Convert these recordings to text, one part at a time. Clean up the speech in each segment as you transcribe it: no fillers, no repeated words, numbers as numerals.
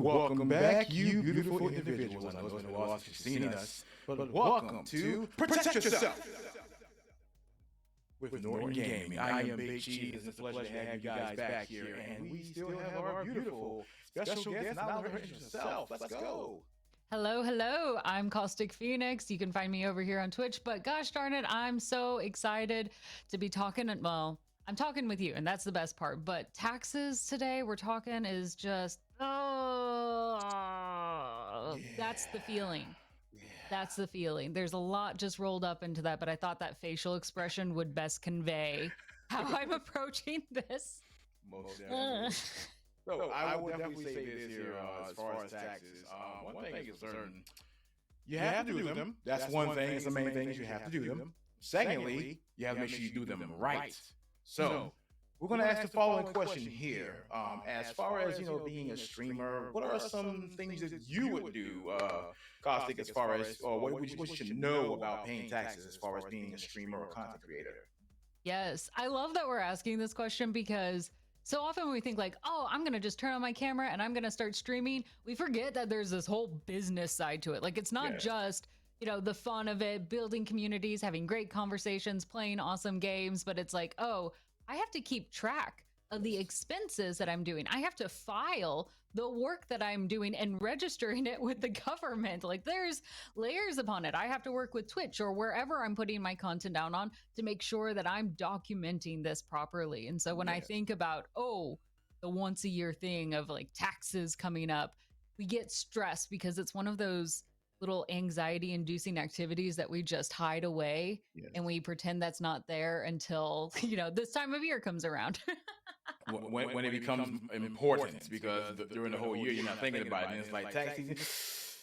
Welcome back, you beautiful individuals. I know it's been a while since you've seen us, but welcome to Protect Yourself with Norton Gaming. I am Big Cheese. It's a pleasure to have you guys back here, and we still have our beautiful special guest. Now let her introduce herself. Let's go. Hello, hello. I'm Caustic Phoenix. You can find me over here on Twitch, but gosh darn it, I'm so excited to be talking. Well, I'm talking with you, and that's the best part. But taxes today, we're talking is just, that's the feeling. That's the feeling. There's a lot just rolled up into that, but I thought that facial expression would best convey how I'm approaching this. Most definitely. So I will definitely say this here as far as taxes. One thing is certain. You have to do them. That's one thing. It's the main thing is you have to do them. Secondly, you have to make sure you do them right. So we're going to ask the following question here. As far as, being a streamer, what are some things that you would do, Caustic, as far as, or what you should know about paying taxes as far as being a streamer or content creator? Yes, I love that we're asking this question because so often when we think like, oh, I'm going to just turn on my camera and I'm going to start streaming, we forget that there's this whole business side to it. Like it's not just, the fun of it, building communities, having great conversations, playing awesome games, but it's like, oh, I have to keep track of the expenses that I'm doing. I have to file the work that I'm doing and registering it with the government. Like there's layers upon it. I have to work with Twitch or wherever I'm putting my content down on to make sure that I'm documenting this properly. And so when I think about, the once a year thing of like taxes coming up, we get stressed because it's one of those little anxiety inducing activities that we just hide away and we pretend that's not there until, this time of year comes around. when it becomes important, because during the whole year, you're not thinking about it. And it's like tax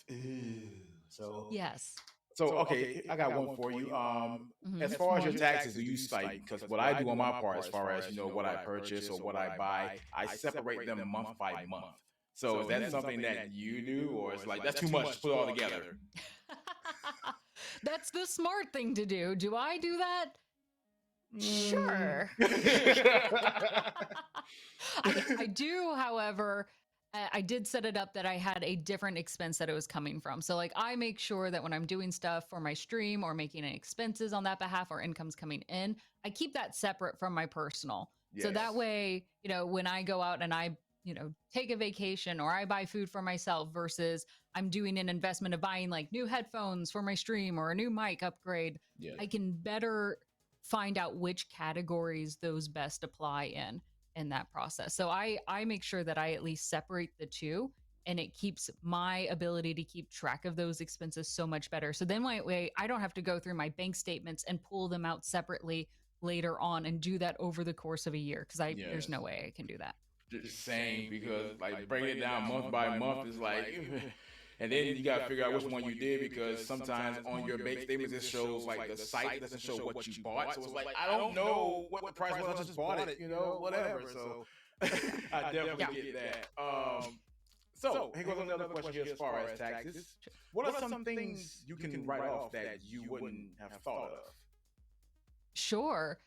season. So, yes. So, okay, I got one for you. As far as your taxes, do you like, because what I do on my part, as far as, what I purchase or what I buy, I separate them month by month. So is that something that you do, or it's like, that's too much to put all together? That's the smart thing to do. Do I do that? Sure. I do, however, I did set it up that I had a different expense that it was coming from. So like I make sure that when I'm doing stuff for my stream or making any expenses on that behalf or income's coming in, I keep that separate from my personal. So that way, when I go out and I take a vacation or I buy food for myself versus I'm doing an investment of buying like new headphones for my stream or a new mic upgrade, I can better find out which categories those best apply in that process. So I make sure that I at least separate the two, and it keeps my ability to keep track of those expenses so much better. So then I don't have to go through my bank statements and pull them out separately later on and do that over the course of a year, because there's no way I can do that. Just saying, because like bringing it down month by month is like, and then you got to figure out which one you did, because sometimes on your bank statements it shows like the site doesn't show what you bought, so it's like I don't know what the price was, I just bought it, whatever. So I definitely get that. So here goes another question here as far as taxes. What are some things you can write off that you wouldn't have thought of? Sure.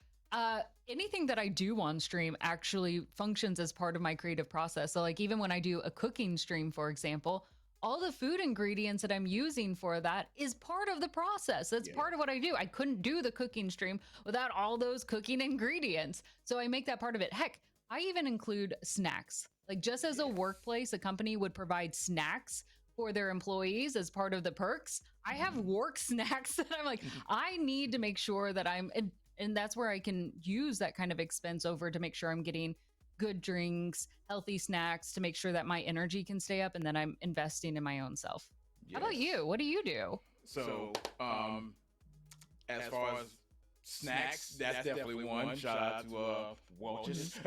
Anything that I do on stream actually functions as part of my creative process. So like even when I do a cooking stream, for example, all the food ingredients that I'm using for that is part of the process. That's part of what I do. I couldn't do the cooking stream without all those cooking ingredients. So I make that part of it. Heck, I even include snacks. Like just as a workplace, a company would provide snacks for their employees as part of the perks. I have work snacks that I'm like, I need to make sure that and that's where I can use that kind of expense over to make sure I'm getting good drinks, healthy snacks to make sure that my energy can stay up and that I'm investing in my own self. How about you? What do you do? So, as far as snacks, that's definitely one. Shout out to Welch's.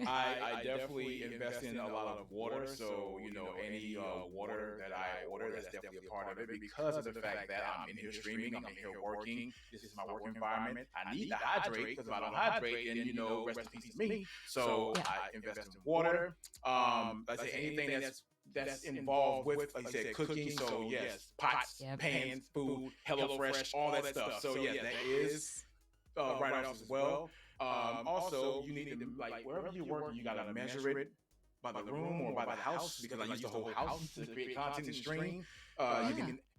I definitely invest in a lot of water. So, any water that I order, that's definitely a part of it because of the fact that I'm in here streaming, I'm in here working. This is my work environment. I need to hydrate because if I don't hydrate, then, rest in peace to me. So I invest in water. Let's say anything that's involved with, like I said, cooking. So yes, pots, pans, food, HelloFresh, all that stuff. So yeah, that is write-offs as well. Also, you need to, like, wherever you're working, you gotta measure it by the room or by the house, because I use the whole house to create content and stream.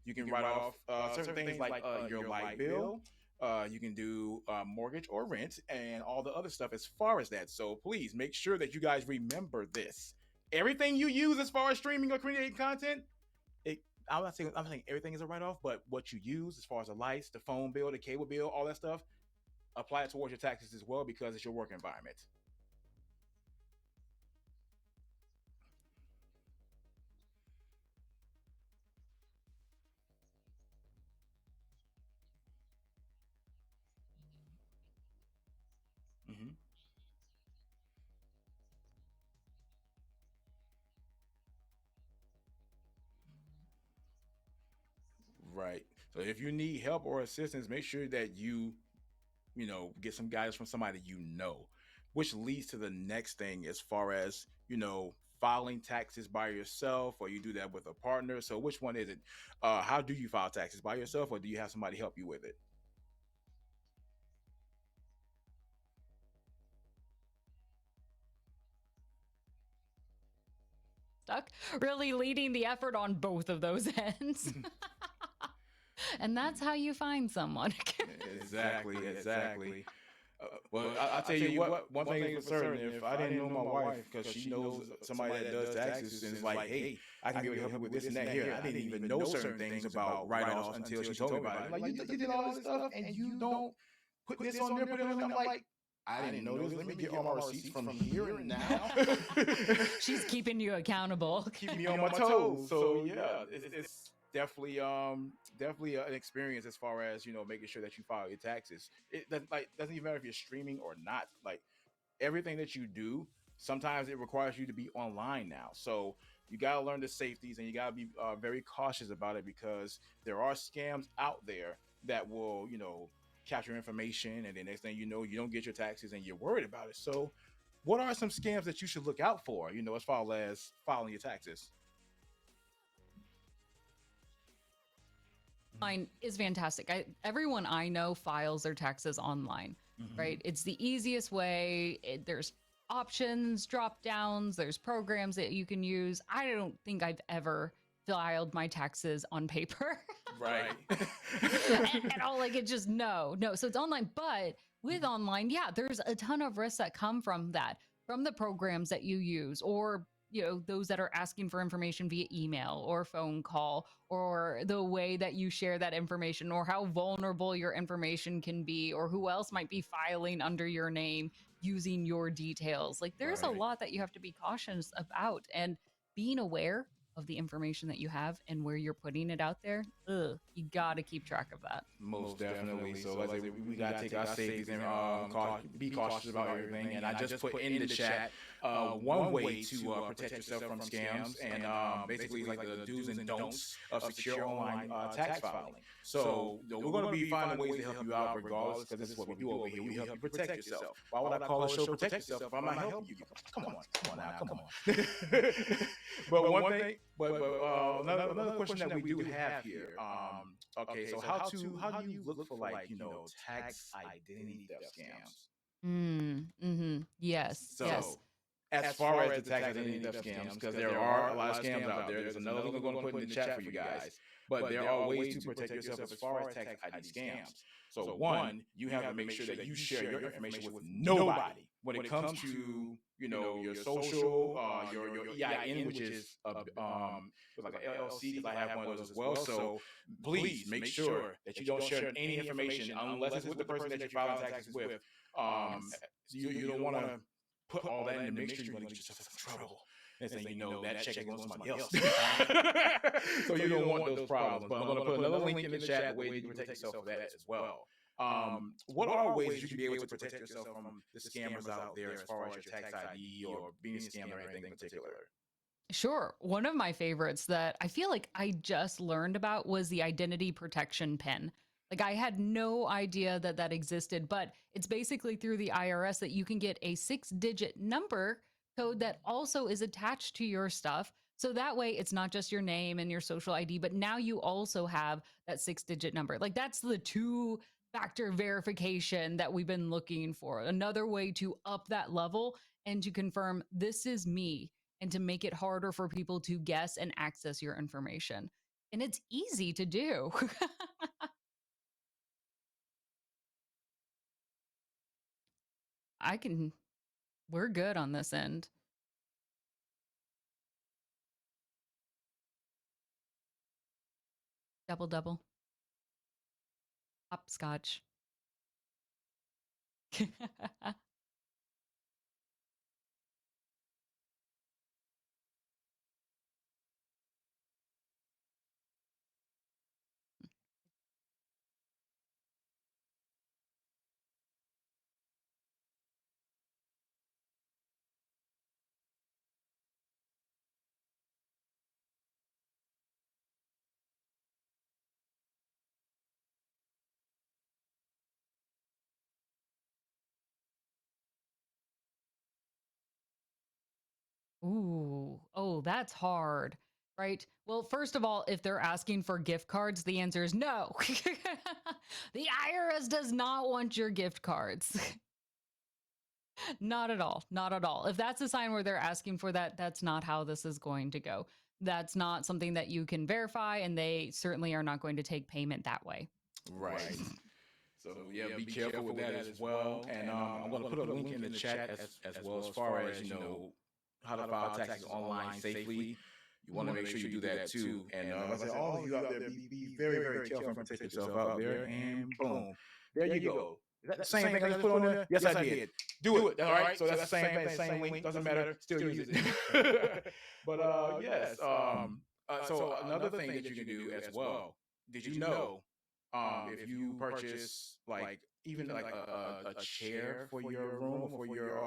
You can write off certain things like your light bill. You can do mortgage or rent and all the other stuff as far as that. So please make sure that you guys remember this. Everything you use as far as streaming or creating content, I'm saying everything is a write-off, but what you use as far as the lights, the phone bill, the cable bill, all that stuff, apply it towards your taxes as well because it's your work environment. Mm-hmm. Right. So if you need help or assistance, make sure that get some guidance from somebody which leads to the next thing as far as, filing taxes by yourself, or you do that with a partner. So which one is it? How do you file taxes, by yourself, or do you have somebody help you with it? Stuck really leading the effort on both of those ends. And that's how you find someone. Exactly. Well, I'll tell you what, one thing is for certain, if I didn't know my wife, because she knows somebody that does taxes, and it's like, hey, I can be able to help you with this and that here. I didn't even know certain things about write-offs until she told me about it. Like, you did all this stuff and you don't put this on there, put it on there. I'm like, I didn't know this. Let me get all my receipts from here and now. She's keeping you accountable. Keep me on my toes. So yeah, it's definitely an experience as far as making sure that you file your taxes. It doesn't even matter if you're streaming or not. Like, everything that you do, sometimes it requires you to be online now. So you got to learn the safeties, and you got to be very cautious about it, because there are scams out there that will capture information, and the next thing you know, you don't get your taxes and you're worried about it. So what are some scams that you should look out for, as far as filing your taxes? Online is fantastic. Everyone I know files their taxes online, right? It's the easiest way. There's options, drop downs, there's programs that you can use. I don't think I've ever filed my taxes on paper. Right. and all, like, it just no. So it's online, but with online, there's a ton of risks that come from that, from the programs that you use, or those that are asking for information via email or phone call, or the way that you share that information, or how vulnerable your information can be, or who else might be filing under your name using your details. Like, there's a lot that you have to be cautious about, and being aware of the information that you have and where you're putting it out there. You got to keep track of that. Most definitely. So like, we got to take our safeties and be cautious about everything. And I just put in the chat one way to protect yourself from scams, and basically like the do's and don'ts of secure online tax filing. So we're going to be finding ways to help you out regardless, because this is what we do over here. We help you protect yourself. Why would I call a show Protect Yourself if I'm not helping you? Come on. But one thing, another question that we do have here. Okay, so how do you look for, like, tax identity theft scams? Yes. So, yes. As far as the tax identity theft scams, because there are a lot of scams out there. There's another link I'm going to put in the chat for you guys. But there are ways to protect yourself as far as tax ID scams. So one, you have to make sure that you share your information with nobody when it comes to your social, your EIN, which is like an LLC, because I have one of those as well. So please make sure that you don't share any information unless it's with the person that you're filing taxes with. You don't want to put all that in the mixture. You're going to get yourself in trouble. And saying, that check is going to somebody else. So you don't want those problems. But I'm going to put another link in the chat, the way you can protect yourself for that as well. What are ways that you can be able to protect yourself from the scammers out there as far as your tax ID or being scammed or anything in particular? Sure. One of my favorites that I feel like I just learned about was the identity protection pin. Like I had no idea that that existed, but it's basically through the IRS that you can get a 6-digit number code that also is attached to your stuff. So that way it's not just your name and your social ID, but now you also have that 6-digit number. Like that's the two-factor verification that we've been looking for. Another way to up that level and to confirm this is me and to make it harder for people to guess and access your information. And it's easy to do. I can, we're good on this end. Double, double. Hopscotch. Ooh, oh, that's hard, right? Well, first of all, if they're asking for gift cards, the answer is no. The IRS does not want your gift cards. Not at all. Not at all. If that's a sign where they're asking for that, that's not how this is going to go. That's not something that you can verify, and they certainly are not going to take payment that way. Right. So yeah, be careful with that as well. And I'm going to put a link in the chat as well as far as how to file taxes online safely. You want to make sure you do that too. And like I said, all of you out there, be very, very careful and protect yourself out there. And boom, there you go. Is that the same thing I just put on there? Yes, I did. Do it. All right. So that's the same thing, same link. Doesn't matter. Still use it. But yes. So another thing that you can do as well. Did you know? If you purchase like even like a chair for your room or for your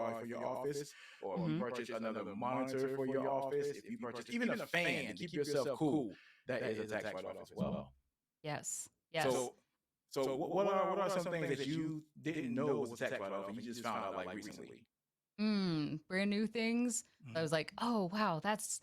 office, or if you purchase another monitor for your office, if you purchase even a fan to keep yourself cool, that is a tax write-off as well. Yes. Yes. So what are some things that you didn't know was a tax write-off and you just found out like recently? Brand new things. I was like, oh wow, that's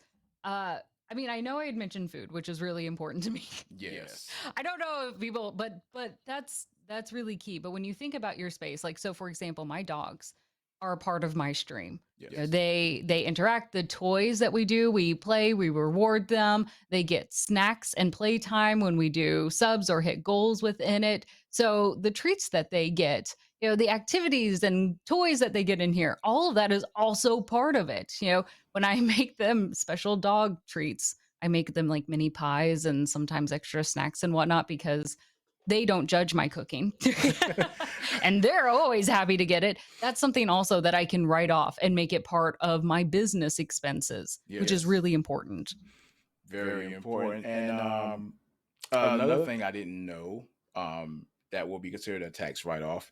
I mean, I know I had mentioned food, which is really important to me. Yes. I don't know if people, but that's really key. But when you think about your space, like so for example, my dogs are a part of my stream. Yes. They interact. The toys that we do, we play, we reward them. They get snacks and playtime when we do subs or hit goals within it. So the treats that they get, the activities and toys that they get in here, all of that is also part of it. When I make them special dog treats, I make them like mini pies and sometimes extra snacks and whatnot because they don't judge my cooking. And they're always happy to get it. That's something also that I can write off and make it part of my business expenses, which is really important. Very important. And another thing I didn't know that will be considered a tax write-off.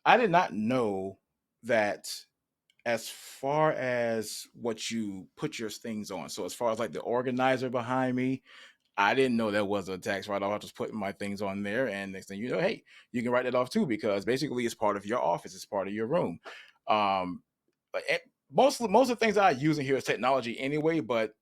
I did not know that as far as what you put your things on. So as far as like the organizer behind me, I didn't know that was a tax write-off. I was just putting my things on there, and next thing you know, hey, you can write it off too because basically it's part of your office, it's part of your room. But most of the things I use in here is technology anyway, but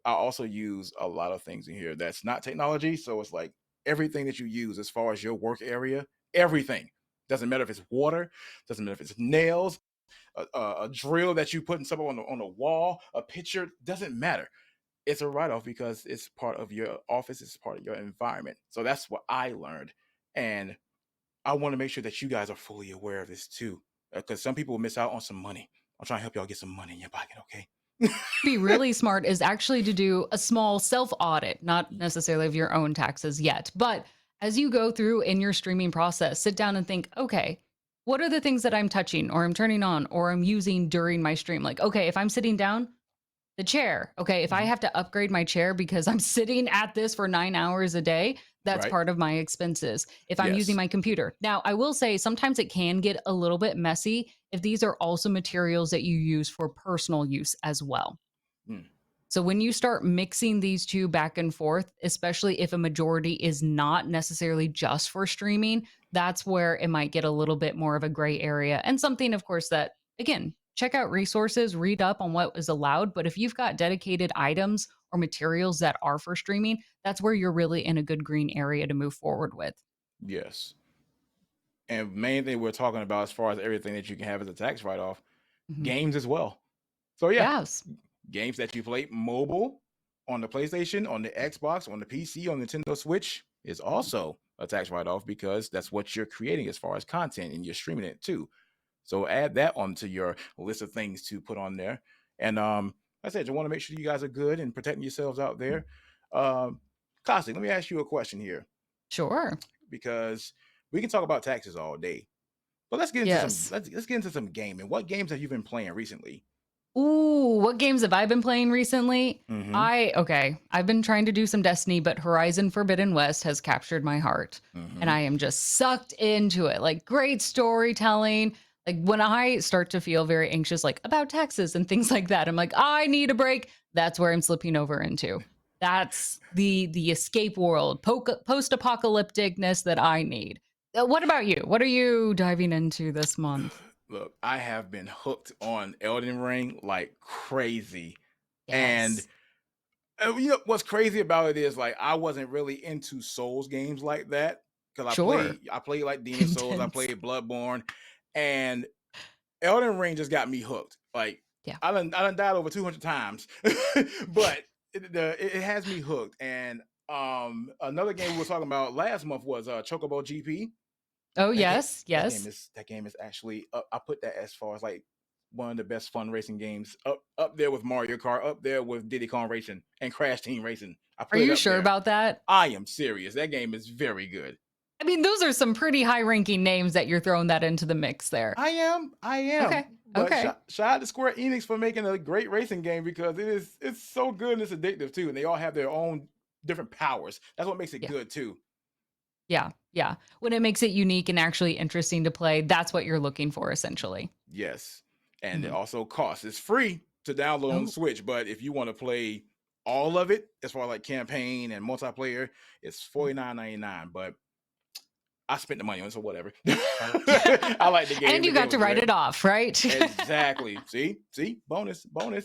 I also use a lot of things in here that's not technology. So it's like everything that you use as far as your work area, everything. Doesn't matter if it's water, doesn't matter if it's nails, a drill that you put in something on the wall, a picture, doesn't matter. It's a write-off because it's part of your office, it's part of your environment. So that's what I learned. And I want to make sure that you guys are fully aware of this too. Because some people miss out on some money. I'm trying to help y'all get some money in your pocket, okay? Be really smart is actually to do a small self audit, not necessarily of your own taxes yet, but as you go through in your streaming process, sit down and think, okay, what are the things that I'm touching or I'm turning on or I'm using during my stream? Like, okay, if I'm sitting down, the chair. Okay, if I Mhm. have to upgrade my chair because I'm sitting at this for 9 hours a day, that's Right? part of my expenses. If I'm using Yes. my computer. Now, I will say sometimes it can get a little bit messy if these are also materials that you use for personal use as well. Mm. So when you start mixing these two back and forth, especially if a majority is not necessarily just for streaming, that's where it might get a little bit more of a gray area. And something, of course, that again, check out resources, read up on what is allowed. But if you've got dedicated items or materials that are for streaming, that's where you're really in a good green area to move forward with. Yes. And main thing we're talking about as far as everything that you can have as a tax write-off, Mhm. games as well. So yeah, Yes. games that you play mobile on the PlayStation, on the Xbox, on the PC, on Nintendo Switch is also a tax write-off because that's what you're creating as far as content and you're streaming it too. So add that onto your list of things to put on there. And like I said, you want to make sure you guys are good and protecting yourselves out there. Um, Caustic, let me ask you a question here Sure. because we can talk about taxes all day, but let's get into some Yes. let's get into some gaming. What games have you been playing recently? Ooh, what games have I been playing recently? Mm-hmm. I've been trying to do some Destiny, but Horizon Forbidden West has captured my heart. And Mm-hmm. I am just sucked into it. Like great storytelling. Like when I start to feel very anxious, like about taxes and things like that, I'm like, I need a break. That's where I'm slipping over into. That's the escape world, post-apocalypticness that I need. What about you? What are you diving into this month? Look, I have been hooked on Elden Ring like crazy. And Yes. you know what's crazy about it is like I wasn't really into Souls games like that because Sure. I played like Demon Souls, I Intense. played Bloodborne, and Elden Ring just got me hooked. Like Yeah. I done died over 200 times, but it has me hooked. And another game we were talking about last month was Chocobo GP. Oh, That game, yes, yes. that game is actually I put that as far as like one of the best fun racing games up there with Mario Kart, up there with Diddy Kong Racing and Crash Team Racing. I Are put it you up sure there. about that? I am serious. That game is very good. I mean, those are some pretty high-ranking names that you're throwing that into the mix there. I am. Okay, But okay. shout out to Square Enix for making a great racing game because it's so good and it's addictive too, and they all have their own different powers. That's what makes it Yeah, good too. yeah, yeah. When it makes it unique and actually interesting to play, that's what you're looking for, essentially. Yes, and it Mhm. also costs. It's free to download on the Oh, Switch, but if you want to play all of it, as far as like campaign and multiplayer, it's $49.99. But I spent the money on it, so whatever. I like the game. and The you game got was to write great. it off, right? Exactly. See, bonus.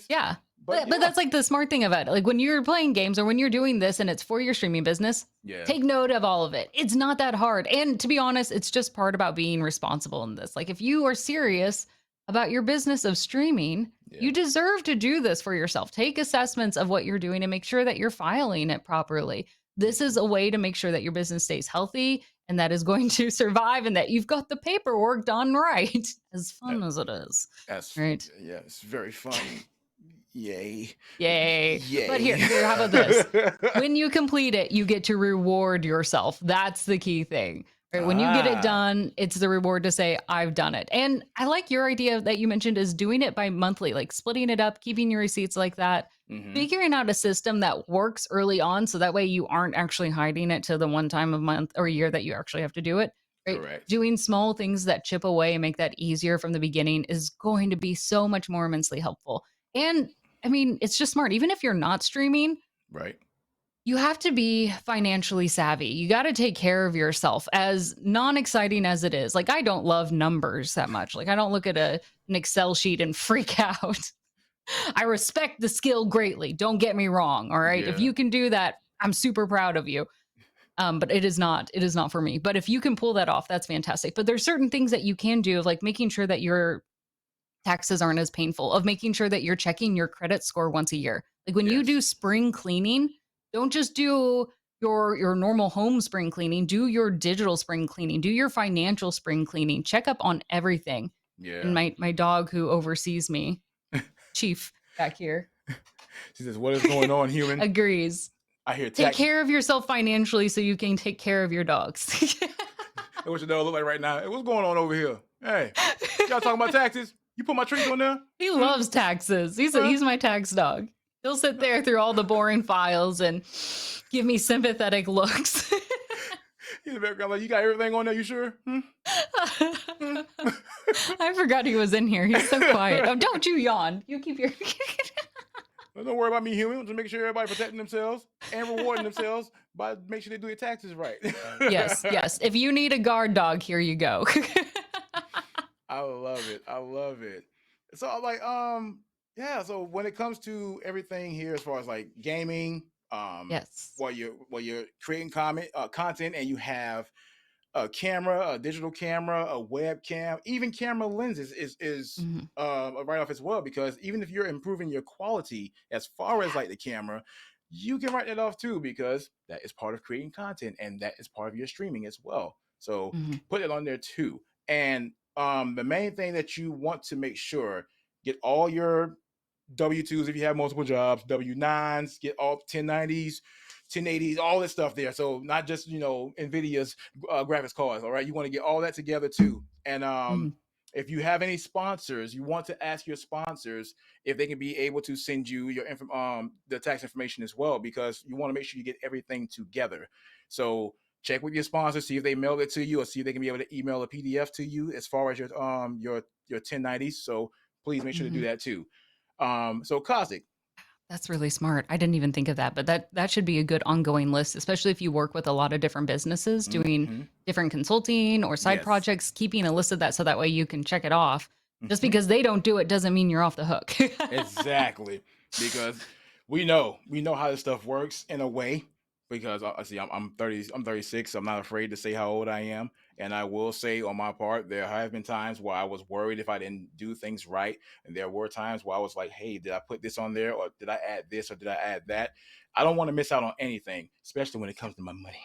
Yeah. But But yeah, that's like the smart thing about it. Like when you're playing games or when you're doing this and it's for your streaming business, yeah, take note of all of it. It's not that hard. And to be honest, it's just part about being responsible in this. Like if you are serious about your business of streaming, you yeah. deserve to do this for yourself. Take assessments of what you're doing and make sure that you're filing it properly. This is Mhm. a way to make sure that your business stays healthy and that is going to survive and that you've got the paperwork done right. As fun That, as it is. that's Right. yeah, it's very fun. Yay. Yay. But Yay. here, how about this? When you complete it, you get to reward yourself. That's the key thing. Right? When you get it Ah. done, it's the reward to say, I've done it. And I like your idea that you mentioned is doing it by monthly, like splitting it up, keeping your receipts like that, Mm-hmm. figuring out a system that works early on. So that way you aren't actually hiding it to the one time a month or a year that you actually have to do it. Right? Correct. Doing small things that chip away and make that easier from the beginning is going to be so much more immensely helpful. And I mean, it's just smart. Even if you're not streaming, Right. you have to be financially savvy. You got to take care of yourself, as non-exciting as it is. Like I don't love numbers that much. Like I don't look at an Excel sheet and freak out. I respect the skill greatly. Don't get me wrong. All right. If Yeah. you can do that, I'm super proud of you. But it is not for me. But if you can pull that off, that's fantastic. But there's certain things that you can do, of like making sure that your taxes aren't as painful, of making sure that you're checking your credit score once a year. Like when you do Yes. spring cleaning, don't just do your normal home spring cleaning, do your digital spring cleaning, do your financial spring cleaning, check up on everything. And Yeah. my dog who oversees me, Chief back here, She says, "What is going on, human?" agrees. I hear Take tax. care of yourself financially so you can take care of your dogs. What your dog look like right now? Hey, what's going on over here? Hey, y'all talking about taxes? You put my treats on there? He loves taxes. He's my tax dog. He'll sit there through all the boring files and give me sympathetic looks. He's in the background like, you got everything on there, you sure? I forgot he was in here. He's so quiet. Oh, don't you yawn. You keep your... Don't worry about me, human. Just make sure everybody protecting themselves and rewarding themselves by make sure they do their taxes right. Yes. If you need a guard dog, here you go. I love it. I love it. So like, yeah. So when it comes to everything here, as far as like gaming, Yes. while you're creating content, and you have a camera, a digital camera, a webcam, even camera lenses is a write off as well, because even if you're improving your quality as far as like the camera, you can write that off too, because that is part of creating content and that is part of your streaming as well. So put it on there too. And the main thing that you want to make sure, get all your W-2s if you have multiple jobs, W-9s, get all 1090s, 1080s, all this stuff there. So not just, NVIDIA's graphics cards, all right? You want to get all that together too. And if you have any sponsors, you want to ask your sponsors if they can be able to send you your the tax information as well, because you want to make sure you get everything together. So check with your sponsors, see if they mailed it to you, or see if they can be able to email a PDF to you as far as your 1090s. So please make sure to do that too. So Caustic. That's really smart. I didn't even think of that, but that should be a good ongoing list, especially if you work with a lot of different businesses doing different consulting or side projects, keeping a list of that so that way you can check it off. Just because they don't do it doesn't mean you're off the hook. Exactly. Because we know how this stuff works in a way, because I'm 36, so I'm not afraid to say how old I am. And I will say, on my part, there have been times where I was worried if I didn't do things right. And there were times where I was like, hey, did I put this on there? Or did I add this? Or did I add that? I don't want to miss out on anything, especially when it comes to my money.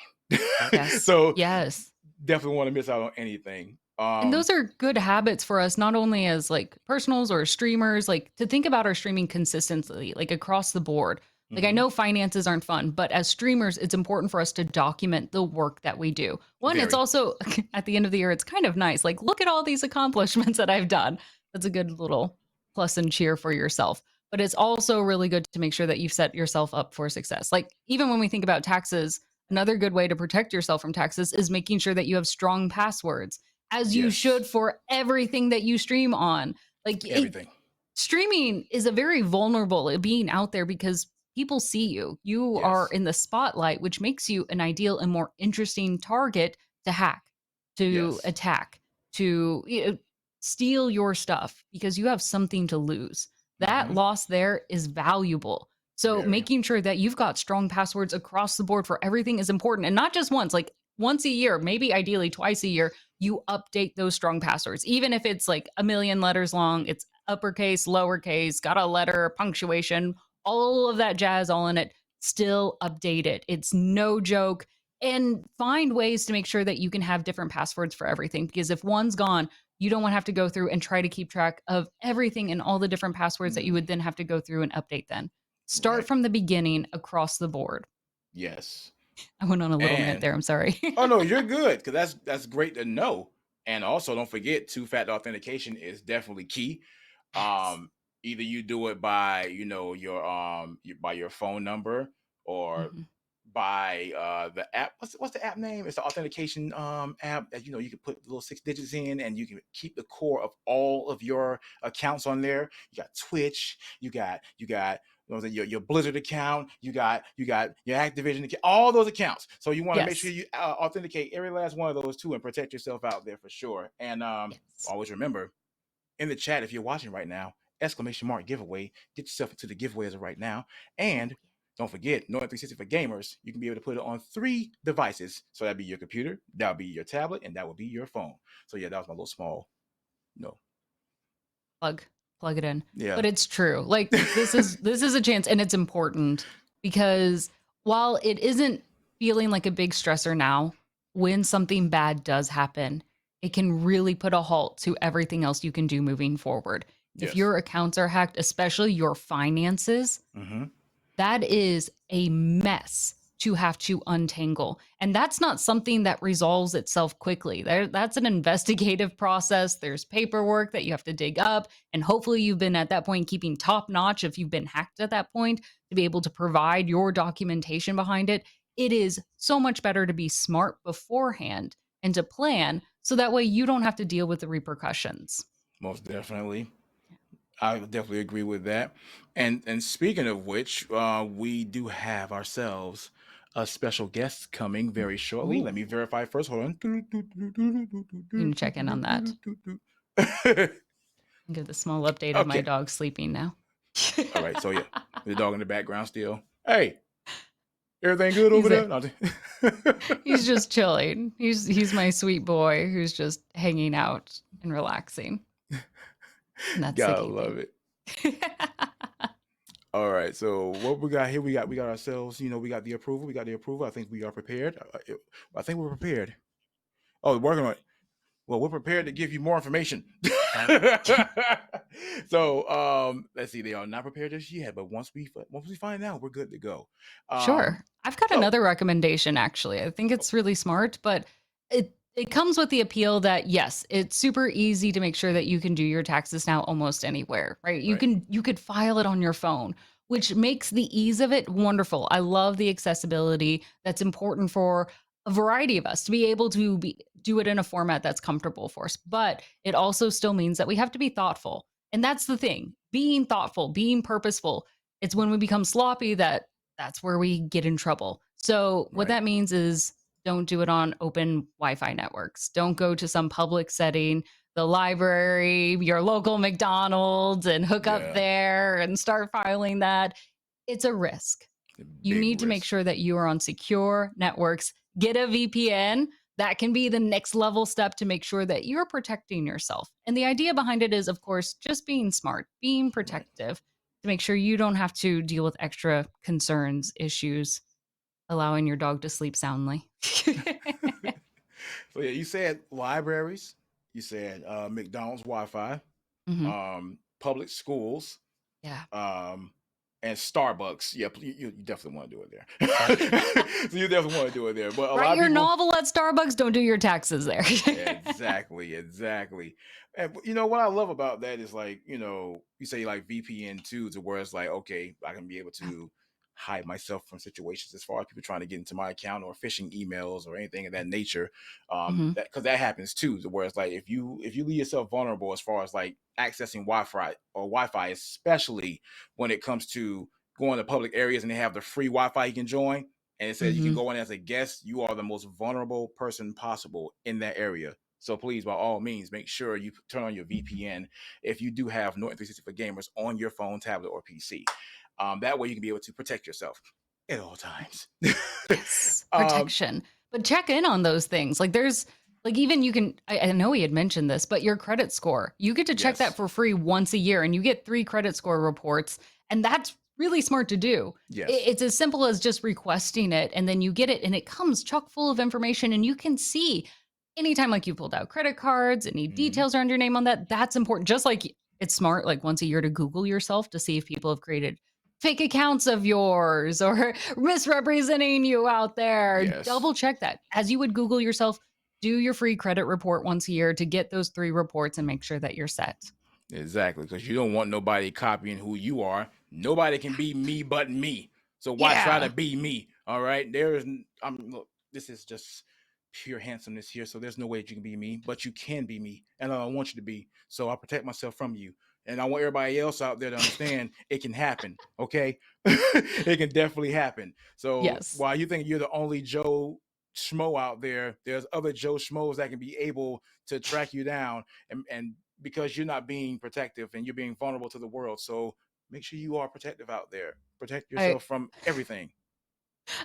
Yes. So yes. Definitely want to miss out on anything. And those are good habits for us, not only as like personals or streamers, like to think about our streaming consistently, like across the board. Like I know finances aren't fun, but as streamers, it's important for us to document the work that we do. One, it's also at the end of the year, it's kind of nice. Like, look at all these accomplishments that I've done. That's a good little plus and cheer for yourself. But it's also really good to make sure that you've set yourself up for success. Like even when we think about taxes, another good way to protect yourself from taxes is making sure that you have strong passwords, as you should for everything that you stream on. Like everything. Streaming is a very vulnerable being out there because people see you. You are in the spotlight, which makes you an ideal and more interesting target to hack, to attack, to steal your stuff, because you have something to lose. That loss there is valuable. So making sure that you've got strong passwords across the board for everything is important. And not just once, like once a year, maybe ideally twice a year, you update those strong passwords. Even if it's like 1 million letters long, it's uppercase, lowercase, got a letter, punctuation, all of that jazz all in it, still update it. It's no joke. And find ways to make sure that you can have different passwords for everything, because if one's gone, you don't want to have to go through and try to keep track of everything and all the different passwords that you would then have to go through and update then. Start from the beginning across the board. Yes. I went on a little rant there. I'm sorry. Oh no, you're good, because that's great to know. And also, don't forget, two-factor authentication is definitely key. Either you do it by by your phone number, or by the app. What's the app name? It's the authentication app that you can put the little 6 digits in, and you can keep the core of all of your accounts on there. You got Twitch, you got your Blizzard account, you got your Activision account, all those accounts. So you want to make sure you authenticate every last one of those too, and protect yourself out there for sure. And always remember, in the chat, if you're watching right now, !giveaway, get yourself into the giveaway as of right now. And don't forget, Norton 360 for gamers, you can be able to put it on 3 devices. So that'd be your computer, that'll be your tablet, and that would be your phone. So yeah, that was my little small plug it in. Yeah. But it's true. Like this is a chance, and it's important, because while it isn't feeling like a big stressor now, when something bad does happen, it can really put a halt to everything else you can do moving forward. If Yes. your accounts are hacked, especially your finances, that is a mess to have to untangle. And that's not something that resolves itself quickly. That's an investigative process. There's paperwork that you have to dig up. And hopefully, you've been at that point keeping top notch if you've been hacked at that point to be able to provide your documentation behind it. It is so much better to be smart beforehand and to plan so that way you don't have to deal with the repercussions. Most definitely. I definitely agree with that. And speaking of which, we do have ourselves a special guest coming very shortly. Let me Ooh, verify first. Hold on. you can check in on that. Give the small update of my Okay. dog sleeping now. All right. So yeah, the dog in the background still. Hey, everything good over He's there? he's just chilling. He's my sweet boy who's just hanging out and relaxing. And that's the Gotta key love thing. it. All right. So what we got here? We got ourselves. We got the approval. We got the approval. I think we are prepared. I think we're prepared. Oh, working on it. Well, we're prepared to give you more information. So let's see. They are not prepared just yet, but once we find out, we're good to go. Sure. I've got So another recommendation actually. I think it's really smart, but it comes with the appeal that yes, it's super easy to make sure that you can do your taxes now almost anywhere, right? right. You could file it on your phone, which makes the ease of it wonderful. I love the accessibility that's important for a variety of us to be able to do it in a format that's comfortable for us. But it also still means that we have to be thoughtful. And that's the thing. Being thoughtful, being purposeful. It's when we become sloppy that's where we get in trouble. So what Right. that means is don't do it on open Wi-Fi networks. Don't go to some public setting, the library, your local McDonald's, and hook up Yeah. there and start filing that. It's a risk. You Big need to make risk. sure that you are on secure networks. Get a VPN. That can be the next level step to make sure that you're protecting yourself. And the idea behind it is, of course, just being smart, being Right. protective to make sure you don't have to deal with extra concerns, issues, allowing your dog to sleep soundly. So yeah, you said libraries. You said McDonald's Wi-Fi, hmm public schools, Yeah. and Starbucks. Yeah, you definitely want to do it there. So you definitely want to do it there. But a lot Write of your people. novel at Starbucks. Don't do your taxes there. Exactly. And what I love about that is like, you say like VPN too, to where it's like, okay, I can be able to hide myself from situations as far as people trying to get into my account or phishing emails or anything of that nature. hmm That because that happens too, to where it's like if you leave yourself vulnerable as far as like accessing Wi-Fi, especially when it comes to going to public areas and they have the free Wi-Fi you can join and it says you can hmm go in as a guest, you are the most vulnerable person possible in that area. So please, by all means, make sure you turn on your VPN if you do have Norton 360 for Gamers on your phone, tablet, or PC. That way you can be able to protect yourself at all times. Yes, um, protection. But check in on those things. Like there's like even you can I know he had mentioned this, but your credit score, you get to check that yes, for free once a year and you get 3 credit score reports and that's really smart to do. yes, It's as simple as just requesting it and then you get it and it comes chock full of information and you can see anytime like you pulled out credit cards, any hmm details around your name on that, that's important. Just like it's smart like once a year to Google yourself to see if people have created fake accounts of yours or misrepresenting you out there. yes. Double check that. As you would Google yourself, do your free credit report once a year to get those 3 reports and make sure that you're set. Exactly, because you don't want nobody copying who you are. Nobody can be me but me. So why try to Yeah. be me? All right, look, this is just pure handsomeness here. So there's no way that you can be me, but you can be me, and I don't want you to be. So I protect myself from you, and I want everybody else out there to understand it can happen. Okay, it can definitely happen. So Yes. while you think you're the only Joe Schmo out there, there's other Joe Schmoes that can be able to track you down and because you're not being protective and you're being vulnerable to the world. So make sure you are protective out there. Protect I yourself from everything.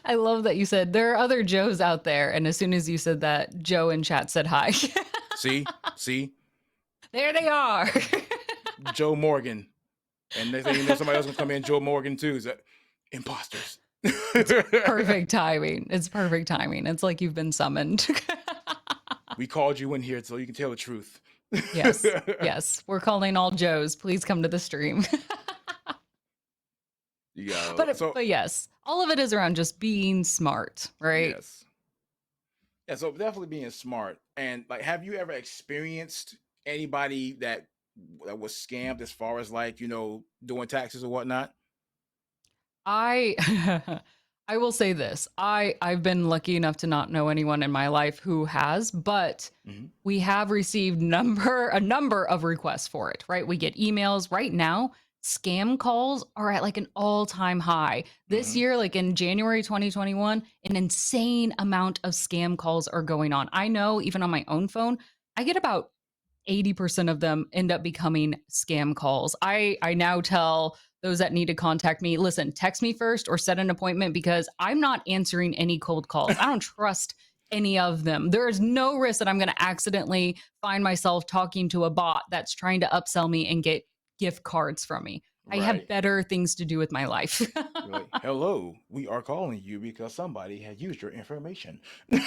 I love that you said there are other Joes out there and as soon as you said that, Joe in chat said hi. See, There they are. Joe Morgan, and next thing you know, somebody else gonna come in, Joe Morgan too. Is that imposters? Perfect timing. It's perfect timing. It's like you've been summoned. We called you in here so you can tell the truth. Yes. Yes. We're calling all Joes. Please come to the stream. But yes, all of it is around just being smart, right? Yes. Yeah, so definitely being smart. And like, have you ever experienced anybody that was scammed as far as like, doing taxes or whatnot? I I will say this. I've been lucky enough to not know anyone in my life who has, but Hmm. we have received a number of requests for it, right? We get emails right now. Scam calls are at like an all-time high. This Hmm. year, like in January 2021, an insane amount of scam calls are going on. I know even on my own phone, I get about 80% of them end up becoming scam calls. I now tell those that need to contact me, listen, text me first or set an appointment because I'm not answering any cold calls. I don't trust any of them. There is no risk that I'm going to accidentally find myself talking to a bot that's trying to upsell me and get gift cards from me. I have Right. better things to do with my life. You're like, hello, we are calling you because somebody had used your information. Yep.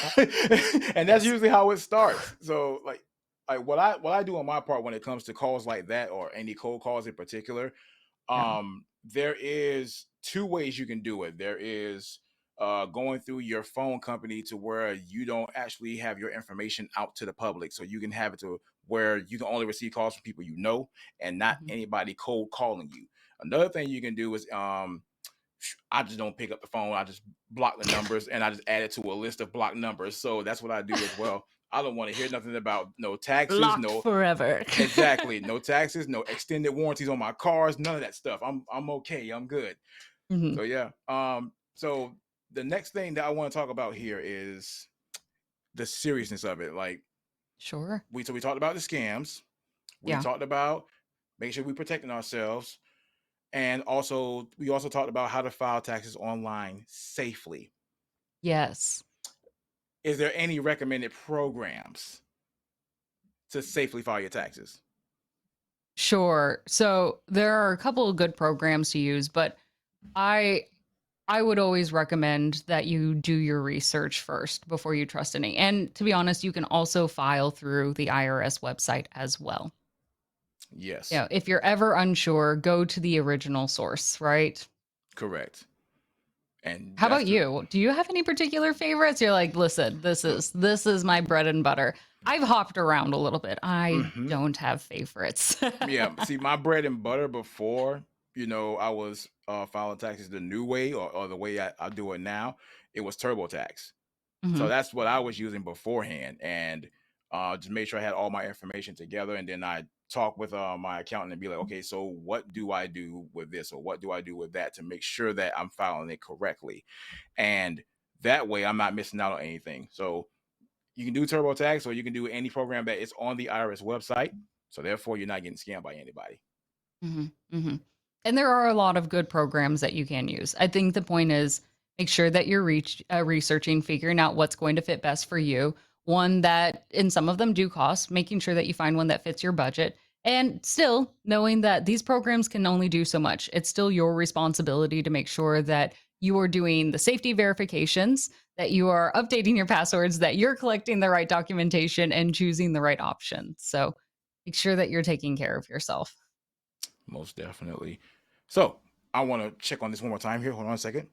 And that's Yes. usually how it starts. So like what I do on my part when it comes to calls like that or any cold calls in particular, Yeah. there is two ways you can do it. There is going through your phone company to where you don't actually have your information out to the public, so you can have it to where you can only receive calls from people you know and not Mhm. anybody cold calling you. Another thing you can do is I just don't pick up the phone. I just block the numbers and I just add it to a list of blocked numbers. So that's what I do as well. I don't want to hear nothing about no taxes, Blocked no forever. exactly, no taxes, no extended warranties on my cars, none of that stuff. I'm okay. I'm good. Mhm. So yeah. So the next thing that I want to talk about here is the seriousness of it. Like Sure. we talked about the scams. We Yeah. talked about making sure we're protecting ourselves. And also we also talked about how to file taxes online safely. Yes. Is there any recommended programs to safely file your taxes? Sure. So there are a couple of good programs to use, but I I would always recommend that you do your research first before you trust any. And to be honest, you can also file through the IRS website as well. You Yes, know, if you're ever unsure, go to the original source, right? correct. And How that's about the you? Do you have any particular favorites? You're like, listen, look. this is my bread and butter. I've hopped around a little bit. I Hmm. don't have favorites. Yeah, see, my bread and butter before, I was filing taxes the new way or the way I do it now, it was TurboTax. So Mhm. that's what I was using beforehand, and just made sure I had all my information together, and then I talk with my accountant and be like, okay, so what do I do with this, or what do I do with that to make sure that I'm filing it correctly, and that way I'm not missing out on anything. So you can do TurboTax, or you can do any program that is on the IRS website. So therefore, you're not getting scammed by anybody. Mhm, mhm. And there are a lot of good programs that you can use. I think the point is make sure that you're researching, figuring out what's going to fit best for you. One that, and some of them do cost, making sure that you find one that fits your budget. And still knowing that these programs can only do so much. It's still your responsibility to make sure that you are doing the safety verifications, that you are updating your passwords, that you're collecting the right documentation and choosing the right option. So make sure that you're taking care of yourself. Most definitely. So I want to check on this one more time here. Hold on a second.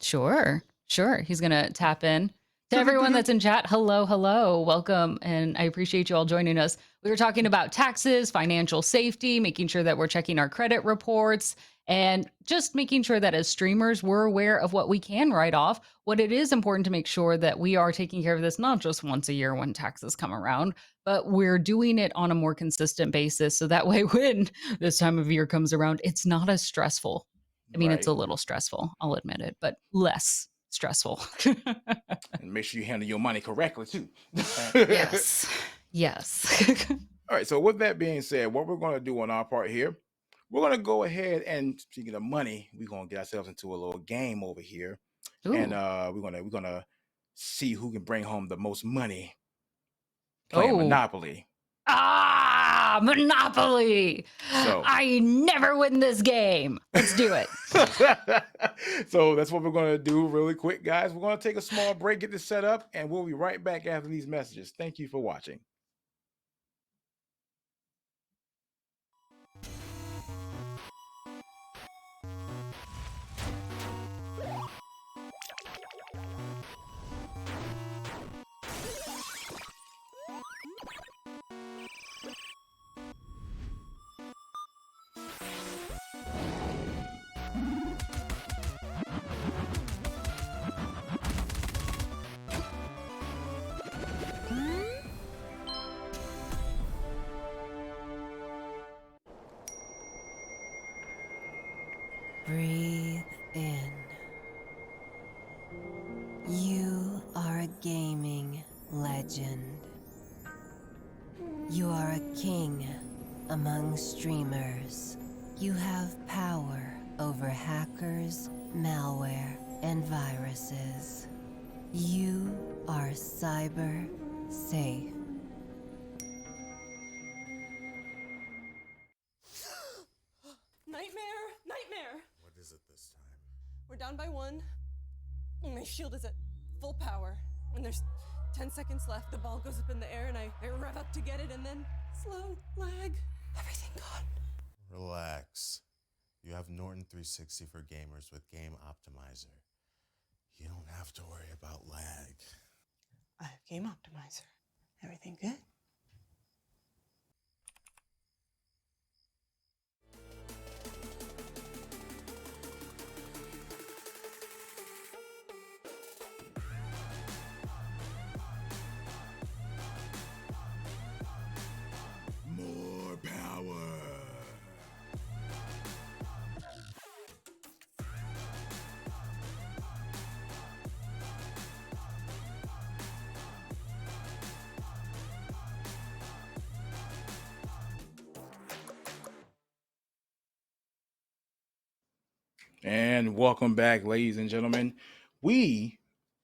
Sure, sure. He's gonna tap in. To everyone that's in chat, hello, hello, welcome, and I appreciate you all joining us. We were talking about taxes, financial safety, making sure that we're checking our credit reports, and just making sure that as streamers, we're aware of what we can write off. What it is important to make sure that we are taking care of this not just once a year when taxes come around, but we're doing it on a more consistent basis. So that way, when this time of year comes around, it's not as stressful. I mean, it's Right. a little stressful, I'll admit it, but less stressful. And make sure you handle your money correctly too. Yes. Yes. All right. So with that being said, what we're going to do on our part here, we're going to go ahead and speaking of money, we're going to get ourselves into a little game over here, and Ooh. we're gonna see who can bring home the most money playing Oh. Monopoly. Ah! Monopoly. So I never win this game. Let's do it. so that's what we're going to do really quick, guys. We're going to take a small break, get this set up, and we'll be right back after these messages. Thank you for watching. Breathe in. You are a gaming legend. You are a king among streamers. You have power over hackers, malware, and viruses. You are cyber safe. Nightmare! What is it this time? We're down by 1. My shield is at full power. When there's 10 seconds left, the ball goes up in the air and I rev up to get it and then slow, lag, everything gone. Relax. You have Norton 360 for gamers with Game Optimizer. You don't have to worry about lag. I have Game Optimizer. Everything good? More power. And welcome back, ladies and gentlemen. We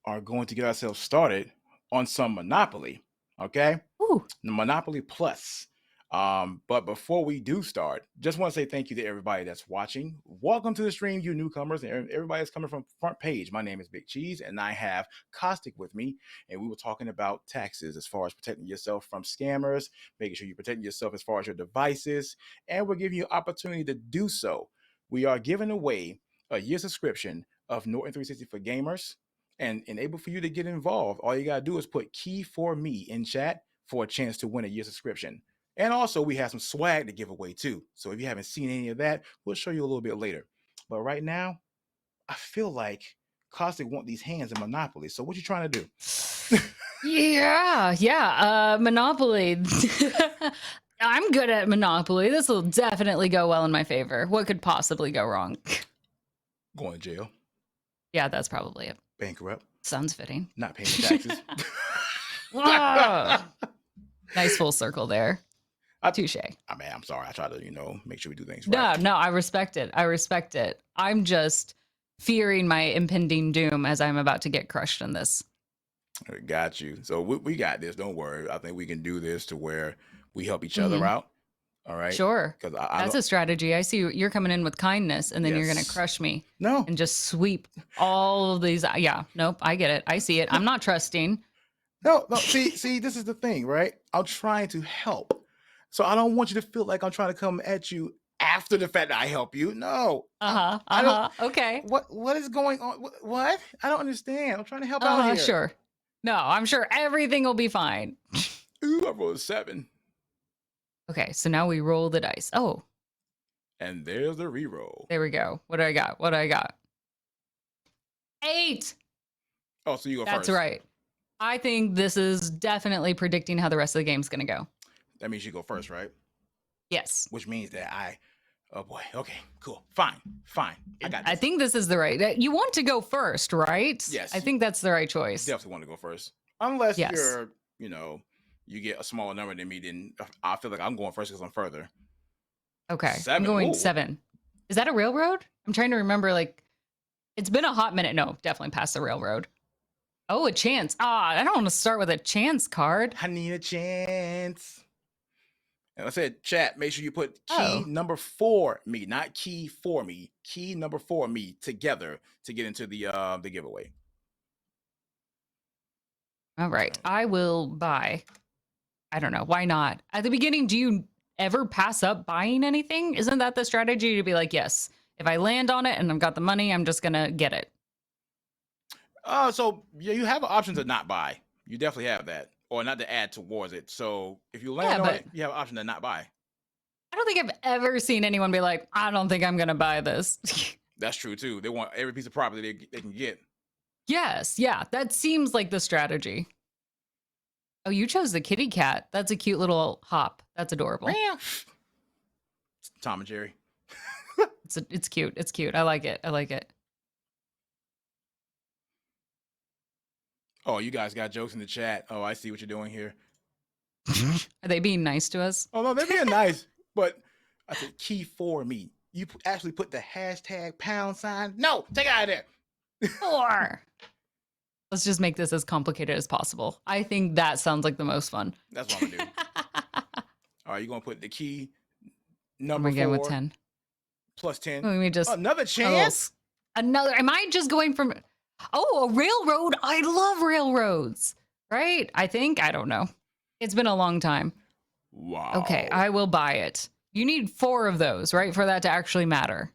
are going to get ourselves started on some Monopoly, okay? Ooh. Monopoly Plus. But before we do start, just want to say thank you to everybody that's watching. Welcome to the stream, you newcomers, and everybody that's coming from front page. My name is Big Cheese, and I have Caustic with me, and we were talking about taxes as far as protecting yourself from scammers, making sure you're protecting yourself as far as your devices, and we're giving you opportunity to do so. We are giving away a year subscription of Norton 360 for gamers, and enable for you to get involved. All you gotta do is put key for me in chat for a chance to win a year subscription. And also we have some swag to give away too. So if you haven't seen any of that, we'll show you a little bit later. But right now, I feel like Caustic want these hands in Monopoly. So what you trying to do? Yeah. Monopoly. I'm good at Monopoly. This will definitely go well in my favor. What could possibly go wrong? Going to jail. Yeah, that's probably it. Bankrupt. Sounds fitting. Not paying the taxes. Whoa. Nice full circle there. Touche. I mean, I'm sorry. I try to, make sure we do things right. No, I respect it. I'm just fearing my impending doom as I'm about to get crushed in this. Got you. So we got this. Don't worry. I think we can do this to where we help each other out. All right. Sure. Because that's a strategy. I see you're coming in with kindness, and then you're going to crush me. No. And just sweep all of these. Yeah. Nope. I get it. I see it. I'm not trusting. No. See, this is the thing, right? I'm trying to help. So I don't want you to feel like I'm trying to come at you after the fact that I help you. No. Okay. What is going on? What? I don't understand. I'm trying to help out here. Sure. No, I'm sure everything will be fine. Ooh, I rolled a 7. Okay, so now we roll the dice. Oh. And there's the reroll. There we go. What do I got? 8. Oh, so you go first. That's right. I think this is definitely predicting how the rest of the game's going to go. That means you go first, right? Yes. Which means that oh boy. Okay, cool. Fine. I got this. I think this is the right. You want to go first, right? Yes. I think that's the right choice. Definitely want to go first. Unless you're, you get a smaller number than me, then I feel like I'm going first because I'm further. Okay. 7. I'm going Ooh. 7. Is that a railroad? I'm trying to remember, it's been a hot minute. No, definitely past the railroad. Oh, a chance. I don't want to start with a chance card. I need a chance. And I said, chat, make sure you put key Oh. number 4 me, not key for me, key number 4 me together to get into the giveaway. All right. I will buy. I don't know. Why not? At the beginning, do you ever pass up buying anything? Isn't that the strategy to be like, yes, if I land on it and I've got the money, I'm just going to get it? So yeah, you have an option to not buy. You definitely have that, or not to add towards it. So if you land on it, you have an option to not buy. I don't think I've ever seen anyone be like, I don't think I'm going to buy this. That's true too. They want every piece of property they can get. Yes. Yeah. That seems like the strategy. Oh, you chose the kitty cat. That's a cute little hop. That's adorable. Tom and Jerry. It's cute. It's cute. I like it. I like it. Oh, you guys got jokes in the chat. Oh, I see what you're doing here. Are they being nice to us? Oh, no, they're being nice. But I said key for me. You actually put the hashtag #. No, take it out of there. 4. Let's just make this as complicated as possible. I think that sounds like the most fun. That's what I'm going to do. All right, you're going to put the key number 4 with 10. Plus 10. Let me just another chance? Another. Am I just going from... Oh, a railroad. I love railroads. Right? I think. I don't know. It's been a long time. Wow. Okay, I will buy it. You need 4 of those, right? For that to actually matter.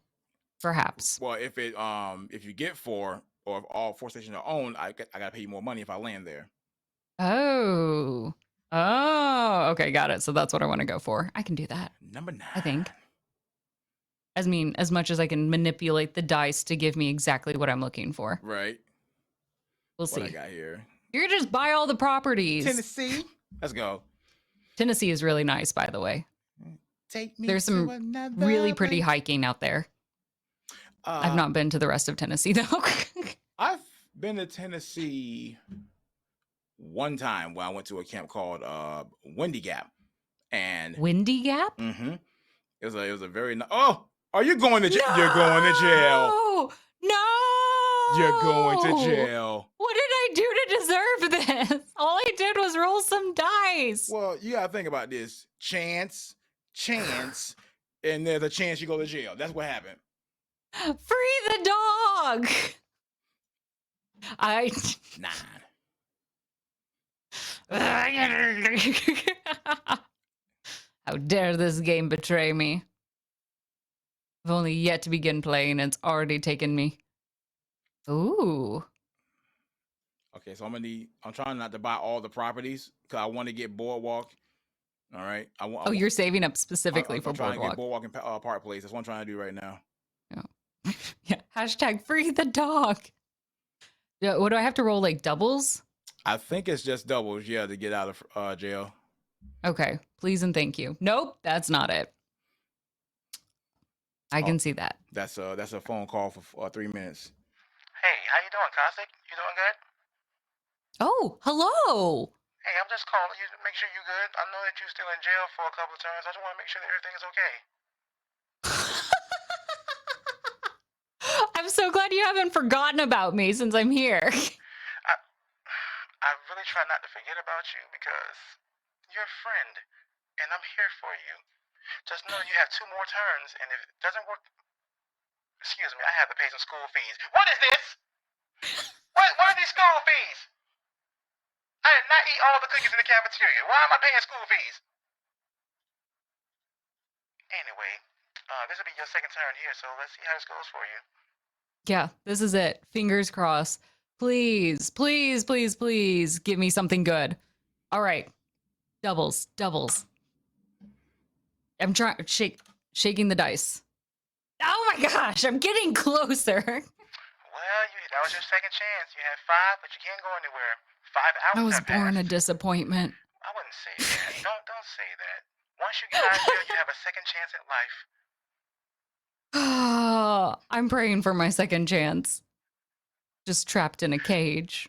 Perhaps. Well, if you get 4, or if all 4 stations are owned, I got to pay you more money if I land there. Oh. Okay, got it. So that's what I want to go for. I can do that. Number 9. I think. As much as I can manipulate the dice to give me exactly what I'm looking for. Right. We'll see. What I got here? You're just buy all the properties. Tennessee. Let's go. Tennessee is really nice, by the way. Take me. There's some really pretty hiking out there. I've not been to the rest of Tennessee though. I've been to Tennessee one time when I went to a camp called Windy Gap, and Windy Gap. Mm-hmm. It was a very oh. Are you going to jail? No! You're going to jail. No. You're going to jail. What did I do to deserve this? All I did was roll some dice. Well, you gotta think about this. Chance, and there's a chance you go to jail. That's what happened. Free the dog. 9. How dare this game betray me? I've only yet to begin playing and it's already taken me. Ooh. Okay, so I'm trying not to buy all the properties because I want to get Boardwalk. All right. You're saving up specifically for I'm trying Boardwalk. to get Boardwalk and Park Place. That's what I'm trying to do right now. Yeah. Yeah. Hashtag free the dog. Yeah. What do I have to roll? Like doubles? I think it's just doubles. Yeah, to get out of jail. Okay. Please and thank you. Nope, that's not it. I can see that. That's a phone call for 3 minutes. Hey, how you doing, Caustic? You doing good? Oh, hello. Hey, I'm just calling you to make sure you're good. I know that you're still in jail for a couple of terms. I just want to make sure that everything is okay. I'm so glad you haven't forgotten about me since I'm here. I really try not to forget about you because you're a friend, and I'm here for you. Just know you have 2 more turns, and if it doesn't work... Excuse me, I have to pay some school fees. What is this? What are these school fees? I did not eat all the cookies in the cafeteria. Why am I paying school fees? Anyway, this will be your second turn here, so let's see how this goes for you. Yeah, this is it. Fingers crossed. Please, please, please, please give me something good. All right. Doubles. I'm trying shaking the dice. Oh my gosh, I'm getting closer. Well, that was your second chance. You had 5, but you can't go anywhere. 5 hours. I was born a disappointment. I wouldn't say that. Don't say that. Once you get out of here, you have a second chance at life. I'm praying for my second chance. Just trapped in a cage.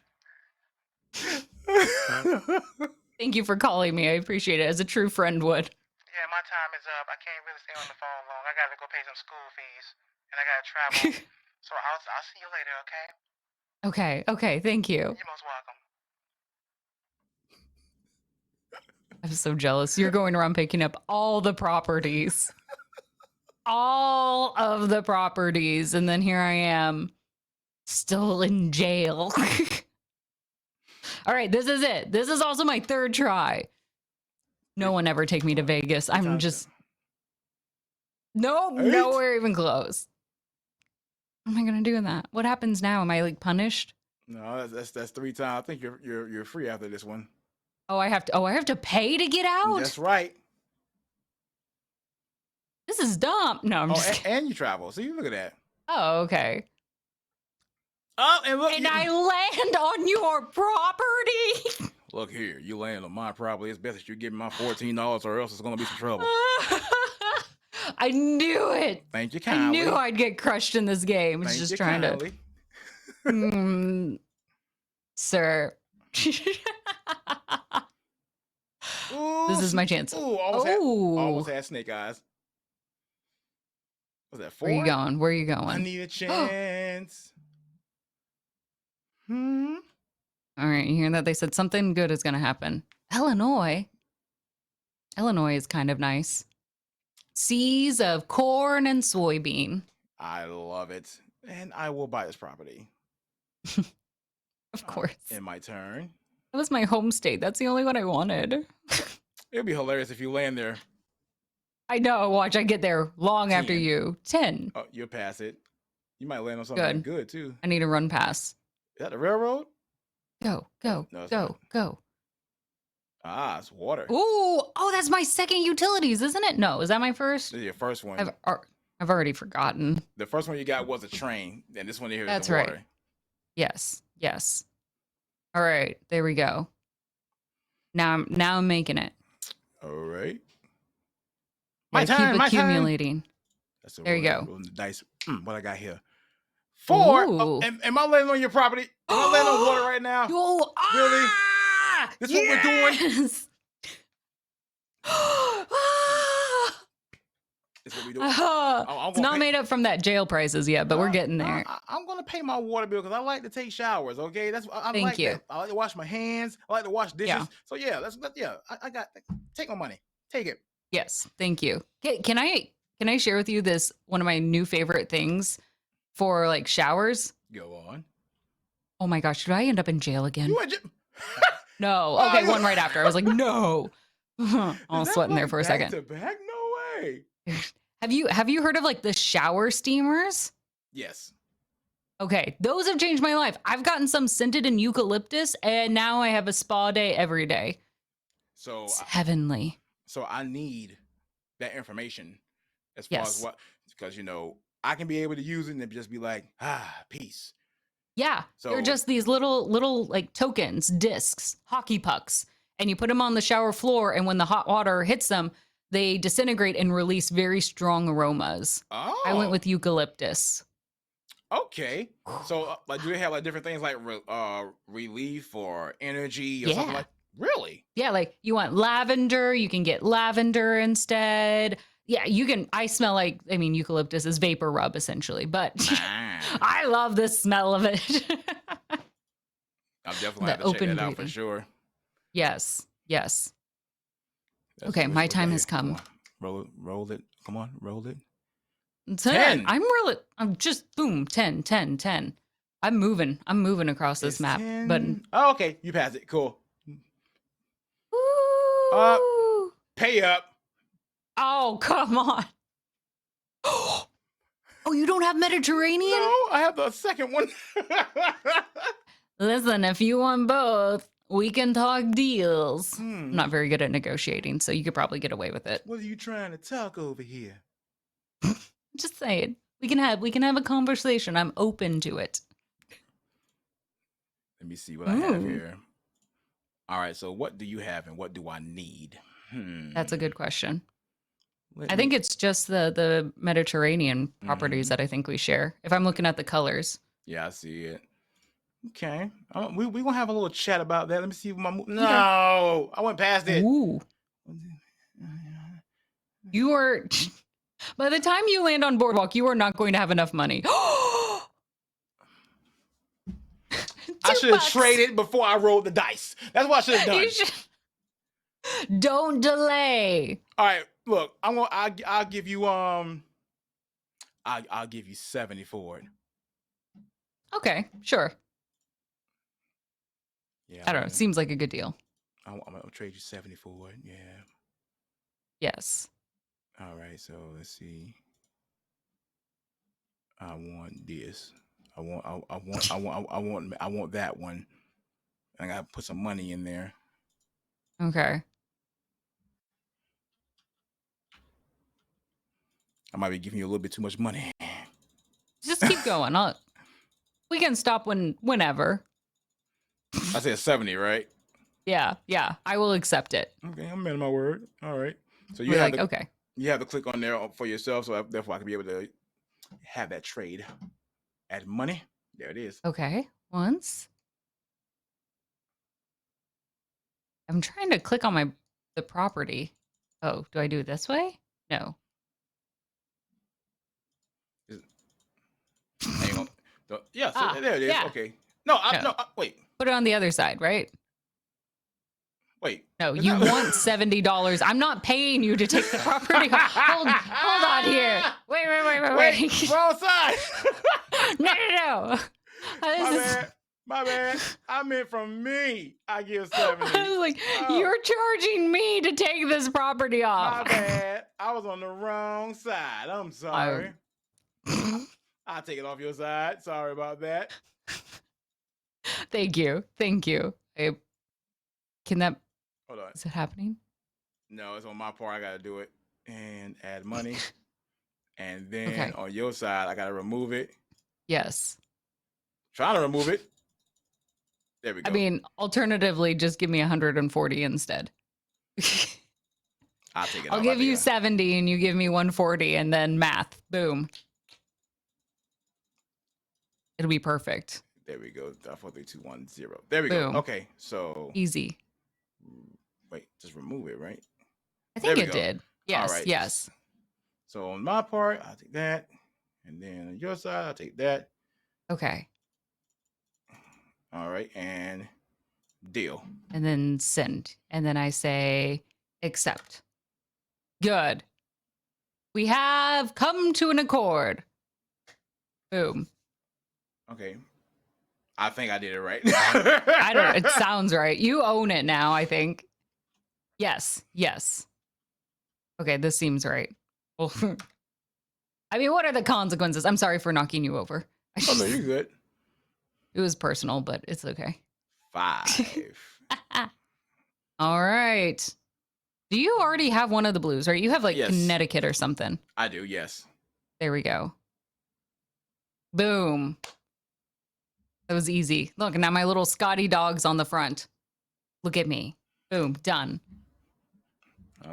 Thank you for calling me. I appreciate it, as a true friend would. Yeah, my time is up. I can't really stay on the phone long. I gotta go pay some school fees, and I gotta travel. So I'll see you later, okay? Okay, thank you. You're most welcome. I'm so jealous. You're going around picking up all the properties. All of the properties. And then here I am, still in jail. All right, this is it. This is also my third try. No one ever take me to Vegas. I'm just... Nope, nowhere even close. What am I going to do in that? What happens now? Am I like punished? No, that's 3 times. I think you're free after this one. Oh, I have to pay to get out? That's right. This is dumb. No, I'm just kidding. And you travel. See, look at that. Oh, okay. Oh, and look. And I land on your property. Look here, you land on my property. It's best that you give me my $14 or else it's going to be some trouble. I knew it. Thank you kindly. I knew I'd get crushed in this game. It's just trying kindly. Sir. Ooh, this is my chance. Ooh, almost had snake eyes. Was that 4? Where you going? Where are you going? I need a chance. All right, you hear that? They said something good is going to happen. Illinois is kind of nice. Seas of corn and soybean. I love it. And I will buy this property. Of course. In my turn. That was my home state. That's the only one I wanted. It'd be hilarious if you land there. I know. Watch, I get there long 10. after you. 10. Oh, you'll pass it. You might land on something good too. I need to run past. Is that the railroad? Go. No, go. Ah, it's water. Ooh, oh, that's my second utilities, isn't it? No, is that my first? This is your first one. I've already forgotten. The first one you got was a train, and this one here is the water. Right. Yes. All right, there we go. Now I'm making it. All right. My turn. Keep accumulating. That's there you go. Rolling the dice. What I got here? 4. Oh, am I landing on your property? Am I landing on water right now? Really? This is what we're doing? This is what we doing? It's not made up from that jail prices yet, but we're getting there. I'm going to pay my water bill because I like to take showers, okay? Thank you. That. I like to wash my hands. I like to wash dishes. Yeah. So, I got take my money. Take it. Yes, thank you. Can I share with you this, one of my new favorite things for like showers? Go on. Oh my gosh, did I end up in jail again? You went No. Okay, one right after. I was like, no. I was sweating there for a second. Back to back? No way. Have you heard of like the shower steamers? Yes. Okay, those have changed my life. I've gotten some scented in eucalyptus, and now I have a spa day every day. So it's heavenly. So I need that information as far as what, because I can be able to use it and just be like, peace. Yeah, so they're just these little like tokens, discs, hockey pucks, and you put them on the shower floor, and when the hot water hits them, they disintegrate and release very strong aromas. Oh. I went with eucalyptus. Okay. So do they have like different things like relief or energy or something like? Really? Yeah, like you want lavender, you can get lavender instead. Yeah, you can. I smell eucalyptus is vapor rub essentially, but I love the smell of it. I'll definitely have to check that out for sure. Yes. Okay, my time has come. Roll it. Come on, roll it. 10. I'm just boom. 10. I'm moving across this map. 10. But okay, you passed it. Cool. Pay up. Oh, come on. Oh, you don't have Mediterranean? No, I have the second one. Listen, if you want both, we can talk deals. I'm not very good at negotiating, so you could probably get away with it. What are you trying to talk over here? Just saying. We can have a conversation. I'm open to it. Let me see what I have here. All right, so what do you have and what do I need? That's a good question. I think it's just the Mediterranean properties that I think we share. If I'm looking at the colors. Yeah, I see it. Okay. We're going to have a little chat about that. Let me see. No, I went past it. Ooh. You are... By the time you land on Boardwalk, you are not going to have enough money. I should have traded before I rolled the dice. That's what I should have done. Don't delay. All right, look, I'll give you I'll give you 70 for it. Okay, sure. Yeah, I don't know. Seems like a good deal. I'm gonna trade you 70 for it. Yeah. Yes. All right, so let's see. I want this. I want that one. I gotta put some money in there. Okay. I might be giving you a little bit too much money. Just keep going. We can stop whenever. I said 70, right? Yeah. I will accept it. Okay, I'm man of my word. All right. So you We're have like, okay. You have to click on there for yourself, so therefore I can be able to have that trade. Add money. There it is. Okay. Once. I'm trying to click on the property. Oh, do I do it this way? No. Hang on. Yeah, so Ah, there it is. yeah. Okay. No, No. wait. Put it on the other side, right? Wait. No, you want $70. I'm not paying you to take the property. Hold on here. Wait. Wrong side. No. My bad. I meant from me. I give 70. I was like, you're charging me to take this property off. My bad. I was on the wrong side. I'm sorry. I'll take it off your side. Sorry about that. Thank you. Can that... Hold on. Is it happening? No, it's on my part. I got to do it. And add money. And then on your side, I got to remove it. Yes. Trying to remove it. There we go. I mean, alternatively, just give me 140 instead. I'll take it. I'll give you 70 and you give me 140 and then math. Boom. It'll be perfect. There we go. 43210. There we Boom. go. Okay, so easy. Wait, just remove it, right? I think it did. Yes. All right. Yes. So on my part, I'll take that, and then on your side, I'll take that. Okay. All right, and deal. And then send, and then I say accept. Good. We have come to an accord. Boom. Okay. I think I did it right. I don't. It sounds right. You own it now, I think. Yes. Okay, this seems right. Well, I mean, what are the consequences? I'm sorry for knocking you over. Oh, no, you're good. It was personal, but it's okay. 5. All right. Do you already have one of the blues, right? You have like Connecticut or something. I do, yes. There we go. Boom. That was easy. Look, now my little Scotty dog's on the front. Look at me. Boom, done.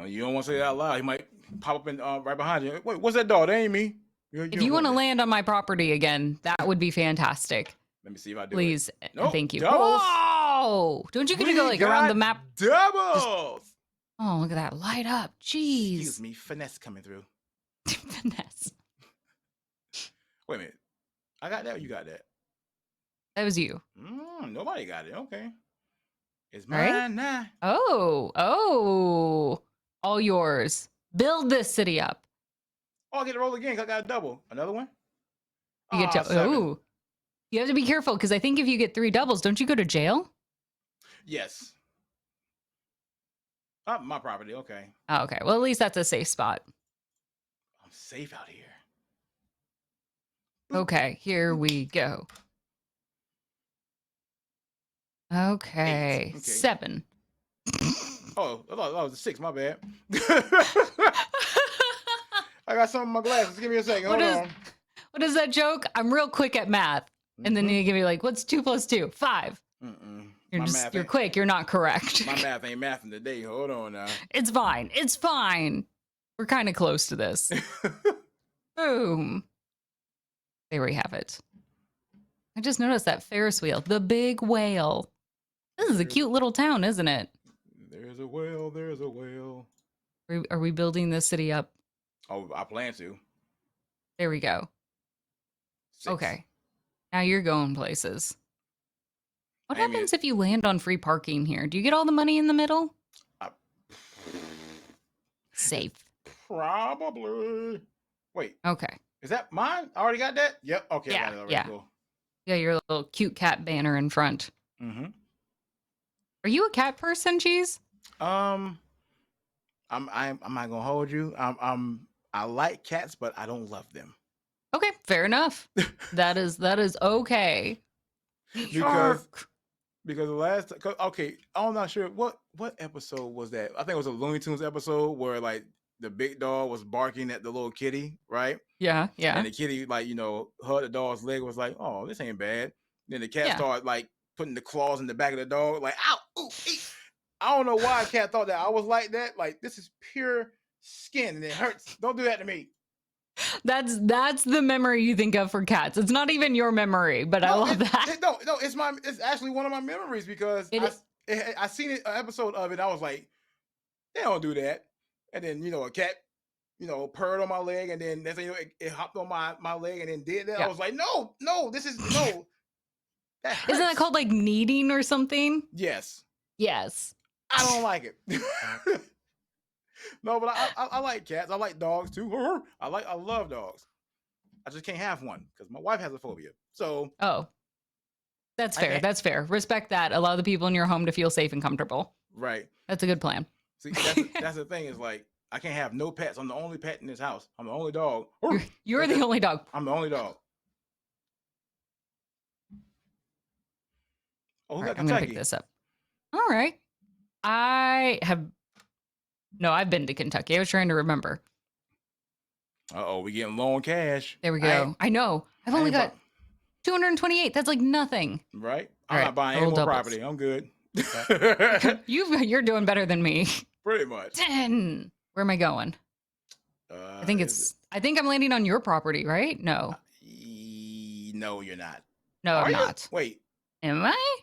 You don't want to say that out loud. He might pop up in right behind you. Wait, what's that dog? That ain't me. If you want to land on my property again, that would be fantastic. Let me see if I do Please. it. Nope, Thank you. Doubles. Whoa! Don't you get to go like around the map? Doubles! Oh, look at that. Light up. Jeez. Excuse me. Finesse coming through. Finesse. Wait a minute. I got that or you got that? That was you. Nobody got it. Okay. It's mine now. Oh. All yours. Build this city up. Oh, I get to roll again because I got a double. Another one? You get to... 7. Ooh. You have to be careful because I think if you get 3 doubles, don't you go to jail? Yes. My property. Okay. Oh, okay. Well, at least that's a safe spot. I'm safe out here. Okay. Here we go. Okay. 7. Oh, I thought that was a 6. My bad. I got something in my glasses. Give me a second. Hold on. What is that joke? I'm real quick at math. And then you give me like, what's 2 + 2? 5. You're quick. You're not correct. My math ain't mathing today. Hold on now. It's fine. We're kind of close to this. Boom. There we have it. I just noticed that Ferris wheel, the big whale. This is a cute little town, isn't it? There's a whale. There's a whale. Are we building this city up? Oh, I plan to. There we go. 6. Okay. Now you're going places. What happens if you land on free parking here? Do you get all the money in the middle? safe? Probably. Wait, Okay. is that mine? I already got that? Yep. Okay, I got it already. Yeah. Cool. Yeah, your little cute cat banner in front. Mm-hmm. Are you a cat person, Cheese? I'm not gonna hold you. I like cats, but I don't love them. Okay, fair enough. That is okay. because the last okay, I'm not sure what episode was that. I think it was a Looney Tunes episode where like the big dog was barking at the little kitty, right? Yeah. And the kitty like hugged the dog's leg, was like, oh, this ain't bad. Then the cat started like putting the claws in the back of the dog, like, ow, ooh, eat. I don't know why a cat thought that I was like that. Like, this is pure skin and it hurts. Don't do that to me. That's the memory you think of for cats. It's not even your memory, but I love that. No, it's actually one of my memories because I seen an episode of it. I was like, they don't do that. And then a cat, purred on my leg, and then it hopped on my leg and then did that. I was like, no, this is no. That hurts. Isn't that called like kneading or something? Yes. I don't like it. No, but I like cats. I like dogs too. I love dogs. I just can't have one because my wife has a phobia. So that's fair. That's fair. Respect that. Allow the people in your home to feel safe and comfortable. Right. That's a good plan. See, that's the thing is like I can't have no pets. I'm the only pet in this house. I'm the only dog. You're the only dog. I'm the only dog. Oh, right, I'm gonna pick this up. All right. I've been to Kentucky. I was trying to remember. We getting low on cash. There we go. I know. I've only got 228. That's like nothing. Right? I'm not buying any more property. I'm good. You're doing better than me. Pretty much. 10. Where am I going? I think I'm landing on your property, right? No. No, you're not. No, I'm not. Wait. Am I?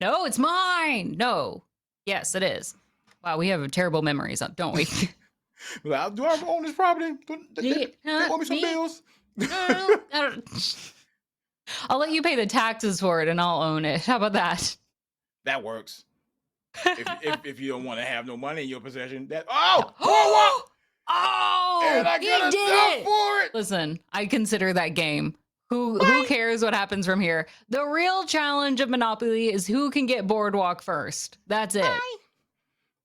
No, it's mine. No. Yes, it is. Wow, we have terrible memories, don't we? Do I own this property? They owe me some bills. I'll let you pay the taxes for it and I'll own it. How about that? That works. if you don't want to have no money in your possession, and I got enough for it. Listen, I consider that game. Who cares what happens from here? The real challenge of Monopoly is who can get Boardwalk first. That's it.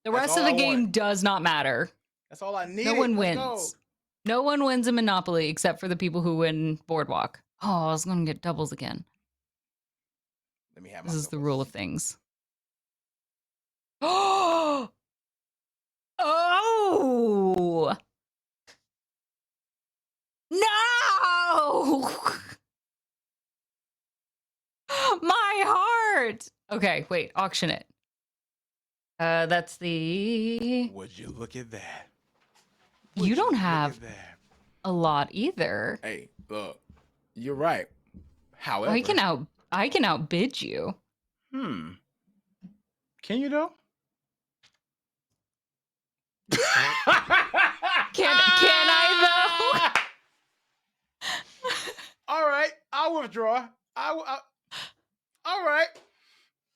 The rest of the game does not matter. That's all I need. No one wins. No one wins in Monopoly except for the people who win Boardwalk. Oh, I was going to get doubles again. Let me have this is the rule of things. Oh! No! My heart! Okay, wait, auction it. That's the... Would you look at that? You don't have a lot either. Hey, look, you're right. However... I can outbid you. Can you though? Can I though? All right, I'll withdraw. All right.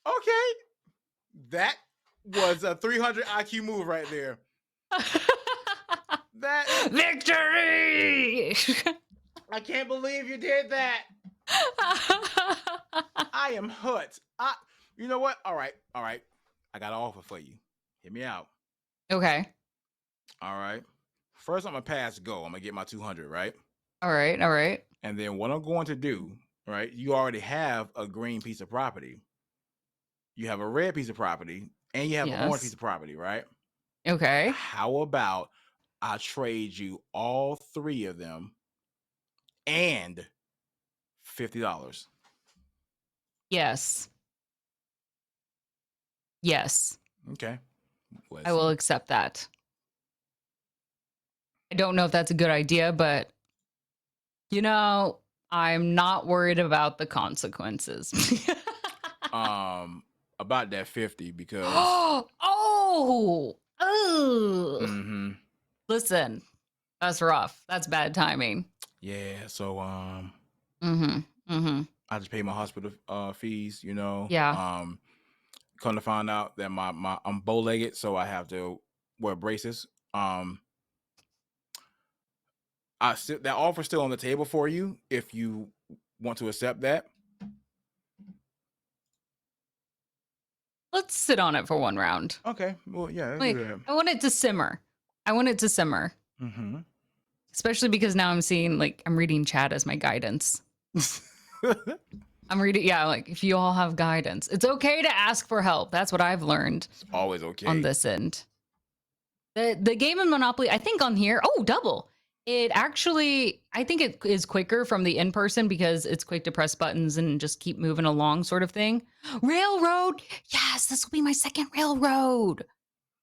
Okay. That was a 300 IQ move right there. That victory! I can't believe you did that. I am hooked. You know what? All right. I got an offer for you. Hit me out. Okay. All right. First, I'm gonna pass go. I'm gonna get my 200, right? All right. And then what I'm going to do, right? You already have a green piece of property. You have a red piece of property, and you have an orange piece of property, right? Okay. How about I trade you all three of them and $50? Yes. Okay. I will accept that. I don't know if that's a good idea, but I'm not worried about the consequences. About that 50 because Listen, that's rough. That's bad timing. Yeah, so I just paid my hospital fees, Yeah. Come to find out that I'm bow-legged, so I have to wear braces Um, that offer's still on the table for you if you want to accept that. Let's sit on it for one round. Okay. Well, yeah. Wait, I want it to simmer. Mm-hmm. Especially because now I'm seeing, like, I'm reading chat as my guidance. I'm reading, yeah, like, if you all have guidance, it's okay to ask for help. That's what I've learned. It's always okay. On this end. The game of Monopoly, I think on here, double. It actually, I think it is quicker from the in-person because it's quick to press buttons and just keep moving along sort of thing. Railroad. Yes, this will be my second railroad.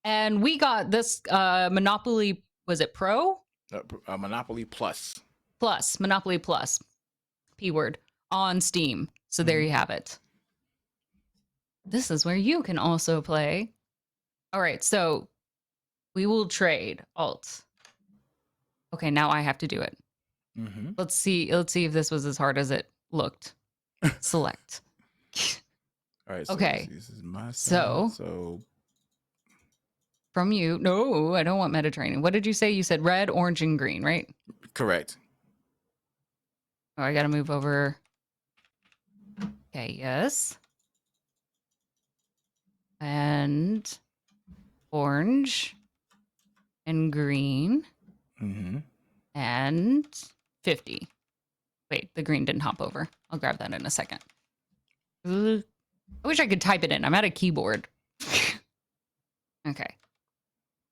And we got this Monopoly, was it Pro? Monopoly Plus. Monopoly Plus. P word. On Steam. So there you have it. This is where you can also play. All right, so we will trade alt. Okay, now I have to do it. Mm-hmm. Let's see if this was as hard as it looked. Select. All right. So okay. This is my side. So from you. No, I don't want Mediterranean. What did you say? You said red, orange, and green, right? Correct. Oh, I got to move over. Okay, yes. And orange and green. Mm-hmm. And 50. Wait, the green didn't hop over. I'll grab that in a second. I wish I could type it in. I'm at a keyboard. Okay.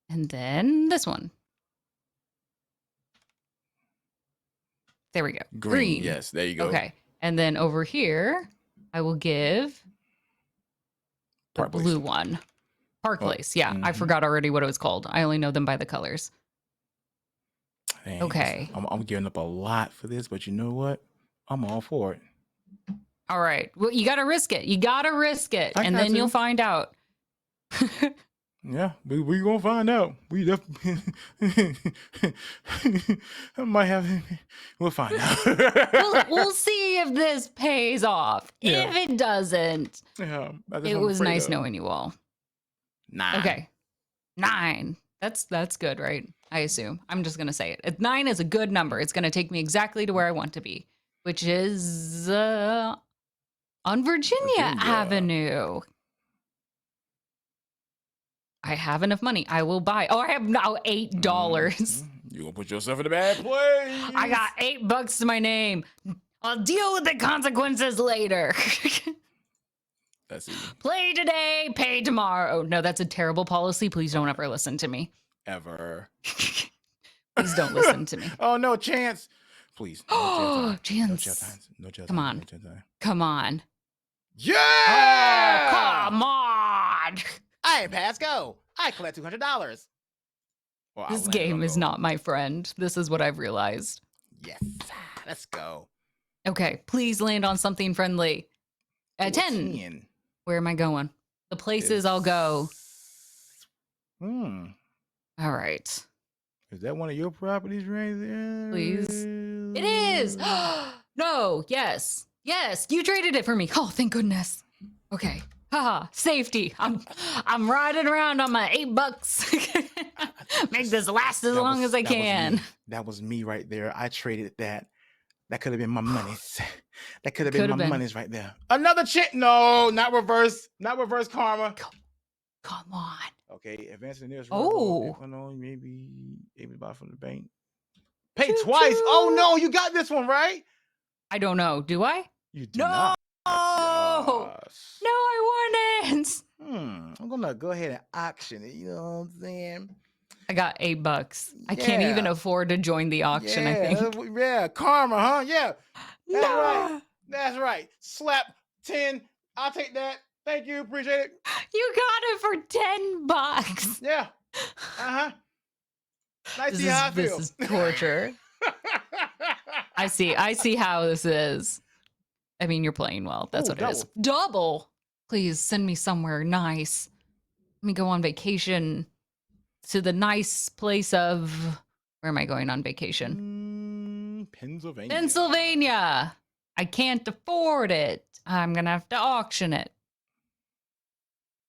And then this one. There we go. Green. Yes, there you go. Okay. And then over here, I will give the blue one. Park Place. Yeah, I forgot already what it was called. I only know them by the colors. Dang, okay. I'm giving up a lot for this, but you know what? I'm all for it. All right. Well, you got to risk it. And then you'll find out. Yeah, we gonna find out. We definitely I might have. We'll find out. we'll see if this pays off. Yeah. If it doesn't, it was nice knowing you all. 9. Okay, 9. That's good, right? I assume. I'm just gonna say it. 9 is a good number. It's gonna take me exactly to where I want to be, which is on Virginia Avenue. I have enough money. I will buy. Oh, I have now $8. You gonna put yourself in a bad place. I got $8 to my name. I'll deal with the consequences later. That's it. Play today, pay tomorrow. No, that's a terrible policy. Please don't ever listen to me. Ever. Please don't listen to me. Oh, no, Chance. Please. Oh, Chance. No jail time. Come on. No jail time. Come on. Yeah! Oh, come on. Hey, pass go. I collect $200. Well, this game is not my friend. This is what I've realized. Yes. Let's go. Okay, please land on something friendly. 10. Where am I going? The places I'll go. All right. Is that one of your properties right there? Please. It is. No. Yes. Yes. You traded it for me. Oh, thank goodness. Okay. Haha. Safety. I'm riding around on my $8. Make this last as long as I can. That was me right there. I traded that. That could have been my monies. That could have been my monies right there. Another chick. No, not reverse. Not reverse karma. Come on. Okay, advance the nearest. Oh. No, maybe buy from the bank. Pay twice. Oh no, you got this one right. I don't know. Do I? You do not. No, I won it. I'm gonna go ahead and auction it. You know what I'm saying? I got $8. I can't even afford to join the auction. I think. Yeah, karma, huh? Yeah. That's no. right. That's right. Slap 10. I'll take that. Thank you. Appreciate it. You got it for $10. Yeah. Nice to see how I feel. This is torture. I see how this is. I mean, you're playing well. That's what it is. Double. Please send me somewhere nice. Let me go on vacation to the nice place of... Where am I going on vacation? Pennsylvania. I can't afford it. I'm going to have to auction it.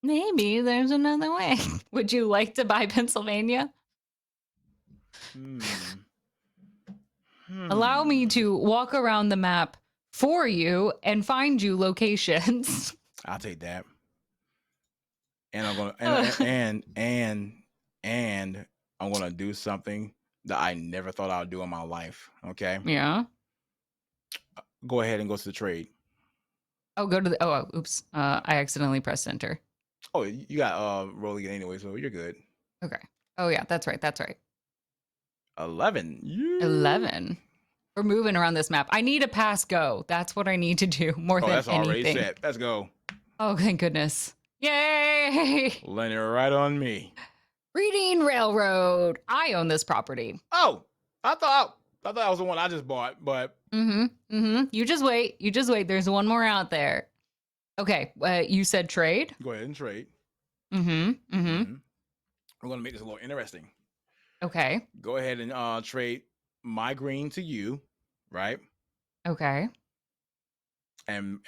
Maybe there's another way. Would you like to buy Pennsylvania? Hmm. Allow me to walk around the map for you and find you locations. I'll take that. And I'm gonna and I'm gonna do something that I never thought I would do in my life. Okay. Yeah. Go ahead and go to the trade. Oh, go to the. Oops. I accidentally pressed enter. Oh, you got roll again anyway, so you're good. Okay. Oh yeah, that's right. That's right. 11. Yeah. 11. We're moving around this map. I need a pass go. That's what I need to do more than That's anything. already set. Let's go. Oh, thank goodness. Yay! Letting it right on me. Reading Railroad. I own this property. Oh, I thought that was the one I just bought, but You just wait. You just wait. There's one more out there. Okay. You said trade? go ahead and trade. Mm-hmm. We're gonna make this a little interesting. Okay. Go ahead and trade my green to you, right? Okay. And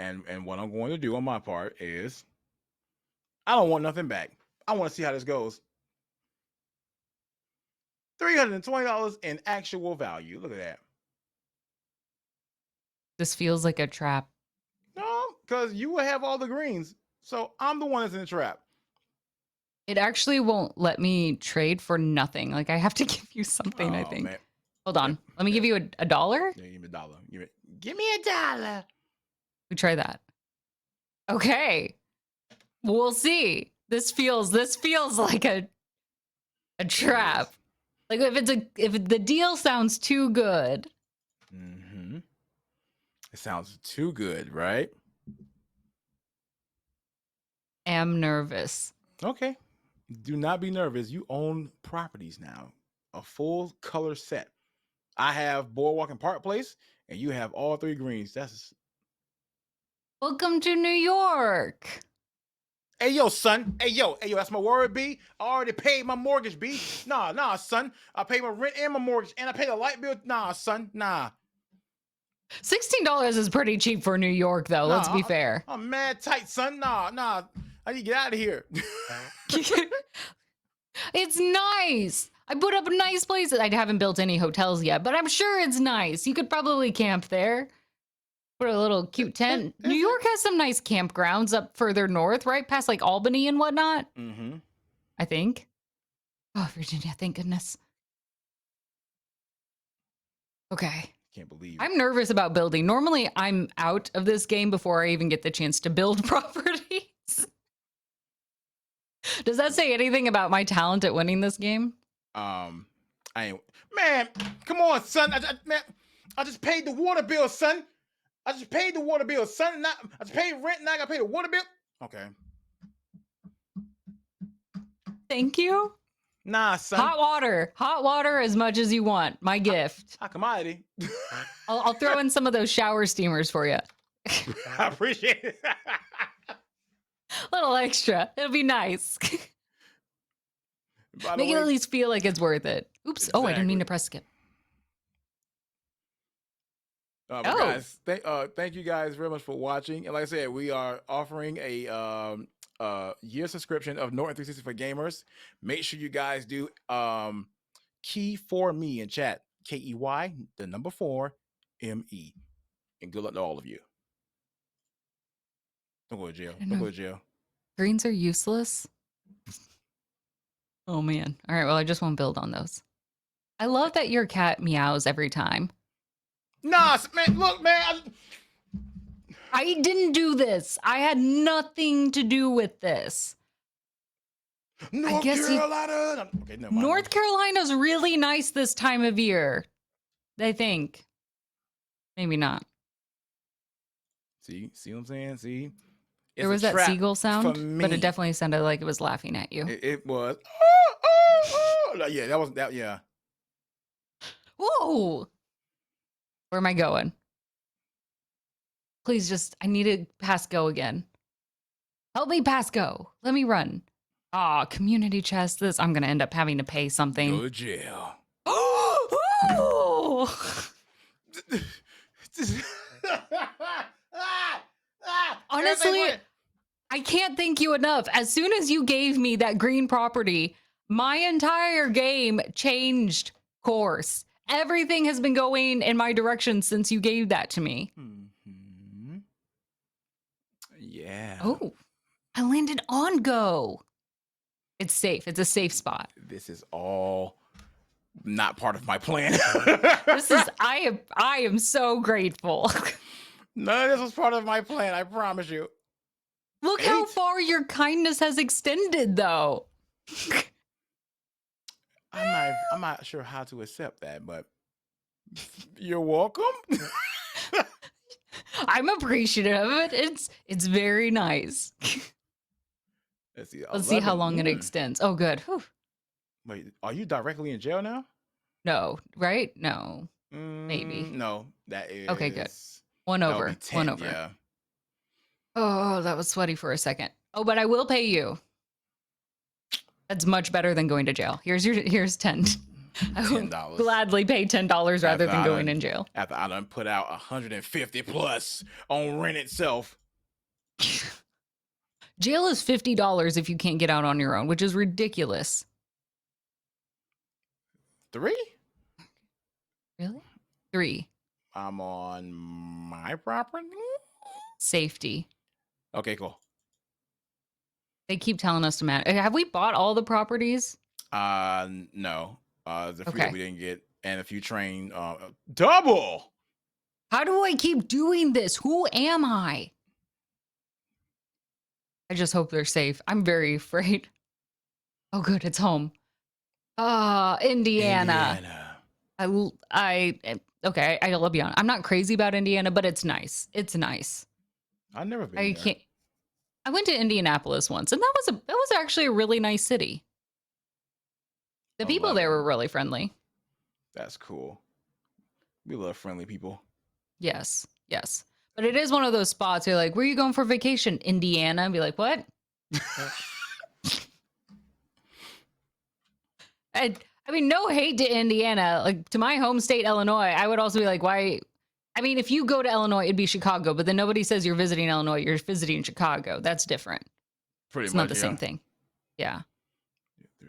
what I'm going to do on my part is I don't want nothing back. I want to see how this goes. $320 in actual value. Look at that. This feels like a trap. No, because you will have all the greens. So I'm the one that's in the trap. It actually won't let me trade for nothing. Like I have to give you something, I think. Man. Hold on. Let me give you a dollar. Yeah, give me $1. Give me $1. We try that. Okay. We'll see. This feels like a trap. Like if the deal sounds too good. Mm-hmm. It sounds too good, right? Am nervous. Okay. Do not be nervous. You own properties now. A full color set. I have Boardwalk and Park Place, and you have all 3 greens. That's Welcome to New York. Hey yo, son. Hey yo, that's my word, B. I already paid my mortgage, B. Nah, son. I paid my rent and my mortgage, and I paid the light bill. Nah, son. Nah. $16 is pretty cheap for New York, though. Let's be fair. I'm mad tight, son. Nah. I need to get out of here. It's nice. I put up a nice place. I haven't built any hotels yet, but I'm sure it's nice. You could probably camp there. Put a little cute tent. New York has some nice campgrounds up further north, right? Past like Albany and whatnot. Mm-hmm. I think. Oh, Virginia, thank goodness. Okay. Can't believe it. I'm nervous about building. Normally, I'm out of this game before I even get the chance to build properties. Does that say anything about my talent at winning this game? I ain't. Man, come on, son. I just paid the water bill, son. I just paid the water bill, son. I just paid rent, now I gotta pay the water bill. Okay. Thank you. Nah, son. Hot water as much as you want. My gift. Hot commodity. I'll throw in some of those shower steamers for you. I appreciate it. Little extra. It'll be nice. Make it at least feel like it's worth it. Oops. Exactly. Oh, I didn't mean to press skip. Guys, thank you guys very much for watching. And like I said, we are offering a year subscription of Norton 360 for gamers. Make sure you guys do key for me in chat. KEY, the number 4, ME. And good luck to all of you. Don't go to jail. Don't go to jail. Greens are useless. Oh man. All right, well, I just won't build on those. I love that your cat meows every time. Nah, man, look, man. I didn't do this. I had nothing to do with this. North Carolina. Okay, no, North Carolina's really nice this time of year. I think. Maybe not. See what I'm saying? See? There was that seagull sound, but it definitely sounded like it was laughing at you. It was. Yeah, that was that. Yeah. Whoa. Where am I going? Please I need to pass go again. Help me pass go. Let me run. Community chest. I'm going to end up having to pay something. Go to jail. Honestly, I can't thank you enough. As soon as you gave me that green property, my entire game changed course. Everything has been going in my direction since you gave that to me. Mm-hmm. Yeah. Oh, I landed on go. It's safe. It's a safe spot. This is all not part of my plan. I am so grateful. None of this was part of my plan, I promise you. Look how far your kindness has extended, though. I'm not sure how to accept that, but you're welcome. I'm appreciative of it. It's very nice. Let's see. Let's see how long it extends. Oh, good. Whew. Wait, are you directly in jail now? No, right? No, maybe. No, that is Okay, good. One over. 10, One over. Yeah. Oh, that was sweaty for a second. Oh, but I will pay you. That's much better than going to jail. Here's 10. I will $10. gladly pay $10 rather than going in jail. After I done put out 150 plus on rent itself. Jail is $50 if you can't get out on your own, which is ridiculous. 3? Really? 3. I'm on my property. Safety. Okay, cool. They keep telling us to manage. Have we bought all the properties? No. The few Okay. that we didn't get, and a few train double. How do I keep doing this? Who am I? I just hope they're safe. I'm very afraid. Oh, good. It's home. Indiana. Okay, I'll be honest. I'm not crazy about Indiana, but it's nice. It's nice. I've never been there. I went to Indianapolis once, and that was actually a really nice city. The people there were really friendly. That's cool. We love friendly people. Yes. But it is one of those spots where you're like, where are you going for vacation? Indiana? And be like, what? I mean, no hate to Indiana. Like, to my home state, Illinois, I would also be like, why? I mean, if you go to Illinois, it'd be Chicago, but then nobody says you're visiting Illinois. You're visiting Chicago. That's different. It's not the same thing. Yeah.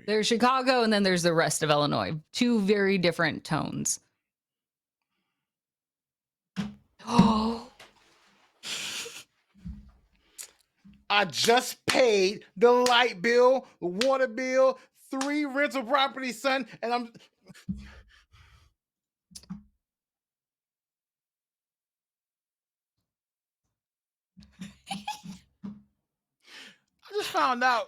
There's Chicago, and then there's the rest of Illinois. Two very different tones. Oh. I just paid the light bill, the water bill, 3 rental properties, son, and I just found out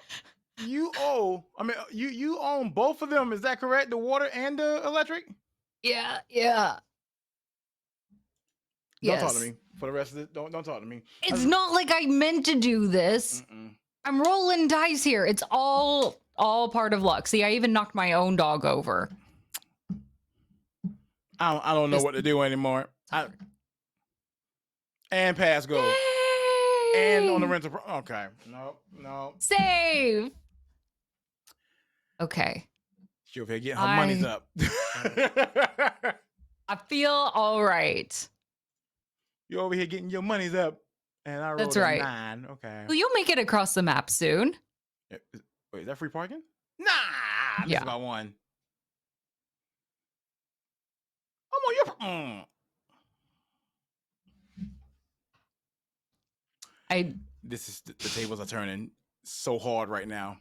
you own both of them. Is that correct? The water and the electric? Yeah. Don't talk to me for the rest of it. Don't talk to me. It's not like I meant to do this. I'm rolling dice here. It's all part of luck. See, I even knocked my own dog over. I don't know what to do anymore. And pass go. Yay! And on the rental. Okay. No. Save. Okay. She over here getting her money's up. I feel all right. You're over here getting your money's up. And I rolled a 9. Okay. Well, you'll make it across the map soon. Wait, is that free parking? Nah. I missed about 1. I'm on your... the tables are turning so hard right now.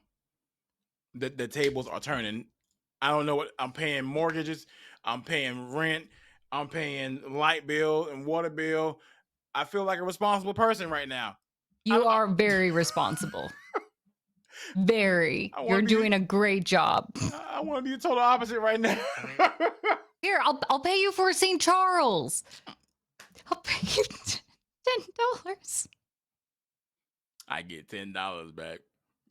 The tables are turning. I don't know what I'm paying. Mortgages, I'm paying rent, I'm paying light bill and water bill. I feel like a responsible person right now. You are very responsible. Very. You're doing a great job. I want to be the total opposite right now. Here, I'll pay you for St. Charles. I'll pay you $10. I get $10 back.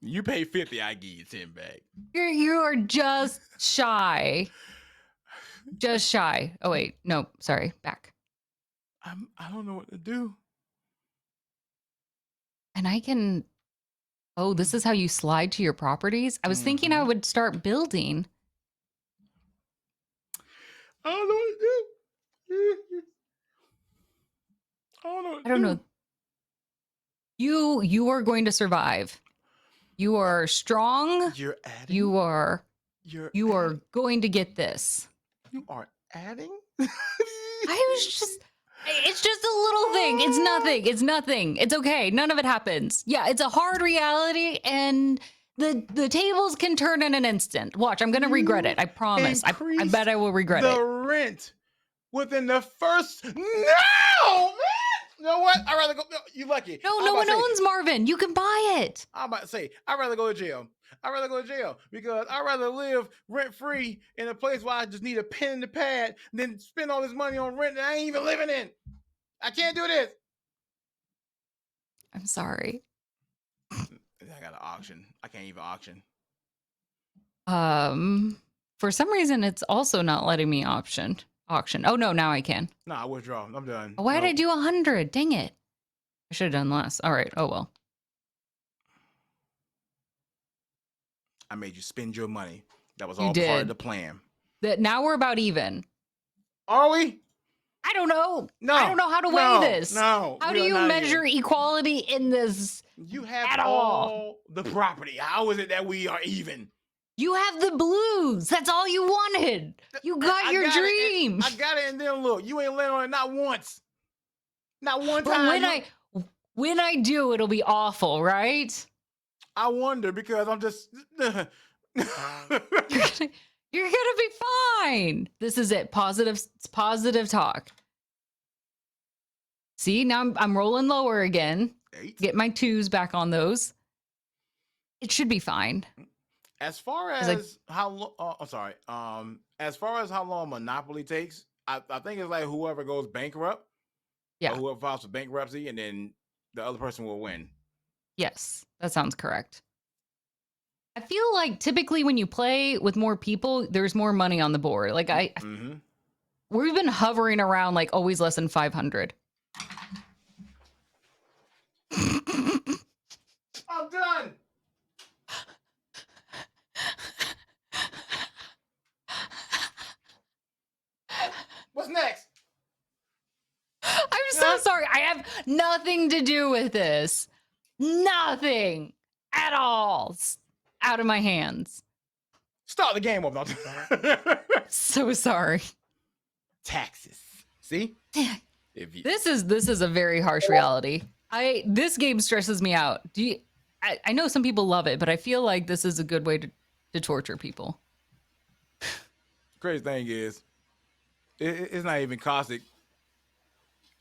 You pay 50, I give you 10 back. You are just shy. Just shy. Oh wait, no, sorry, back. I don't know what to do. And I can. Oh, this is how you slide to your properties? I was thinking I would start building. I don't know what to do. I don't know. You are going to survive. You are strong. You are going to get this. You are adding? It's just a little thing. It's nothing. It's nothing. It's okay. None of it happens. Yeah, it's a hard reality, and the tables can turn in an instant. Watch, I'm gonna regret it. I promise. I bet I will regret the it. rent within the first. No, man. You know what? I'd rather go. No, you lucky. No, no one owns Marvin. You can buy it. I'm about to say, I'd rather go to jail. I'd rather go to jail because I'd rather live rent free in a place where I just need a pen and a pad than spend all this money on rent that I ain't even living in. I can't do this. I'm sorry. I got an auction. I can't even auction. For some reason, it's also not letting me auction. Oh no, now I can. No, I withdraw. I'm done. Why did I do 100? Dang it! I should have done less. All right. Oh well. I made you spend your money. That was all part of the plan. Now we're about even. Are we? I don't know. No. I don't know how to weigh this. No. How do you measure equality in this? You have at all the property. How is it that we are even? You have the blues. That's all you wanted. You got your dream. I got it, and then look, you ain't landing on it not once. Not one time. When I do, it'll be awful, right? I wonder because I'm just. You're gonna be fine. This is it. Positive talk. See, now I'm rolling lower again. 8. Get my 2s back on those. It should be fine. As far as how as far as how long Monopoly takes, I think it's like whoever goes bankrupt. Yeah. Or whoever files for bankruptcy, and then the other person will win. Yes, that sounds correct. I feel like typically when you play with more people, there's more money on the board. Like we've been hovering around like always less than 500. I'm done. What's next? I'm so sorry. I have nothing to do with this. Nothing at all. Out of my hands. Start the game up. So sorry. Taxes. See? This is a very harsh reality. This game stresses me out. I know some people love it, but I feel like this is a good way to torture people. Crazy thing is, it's not even caustic.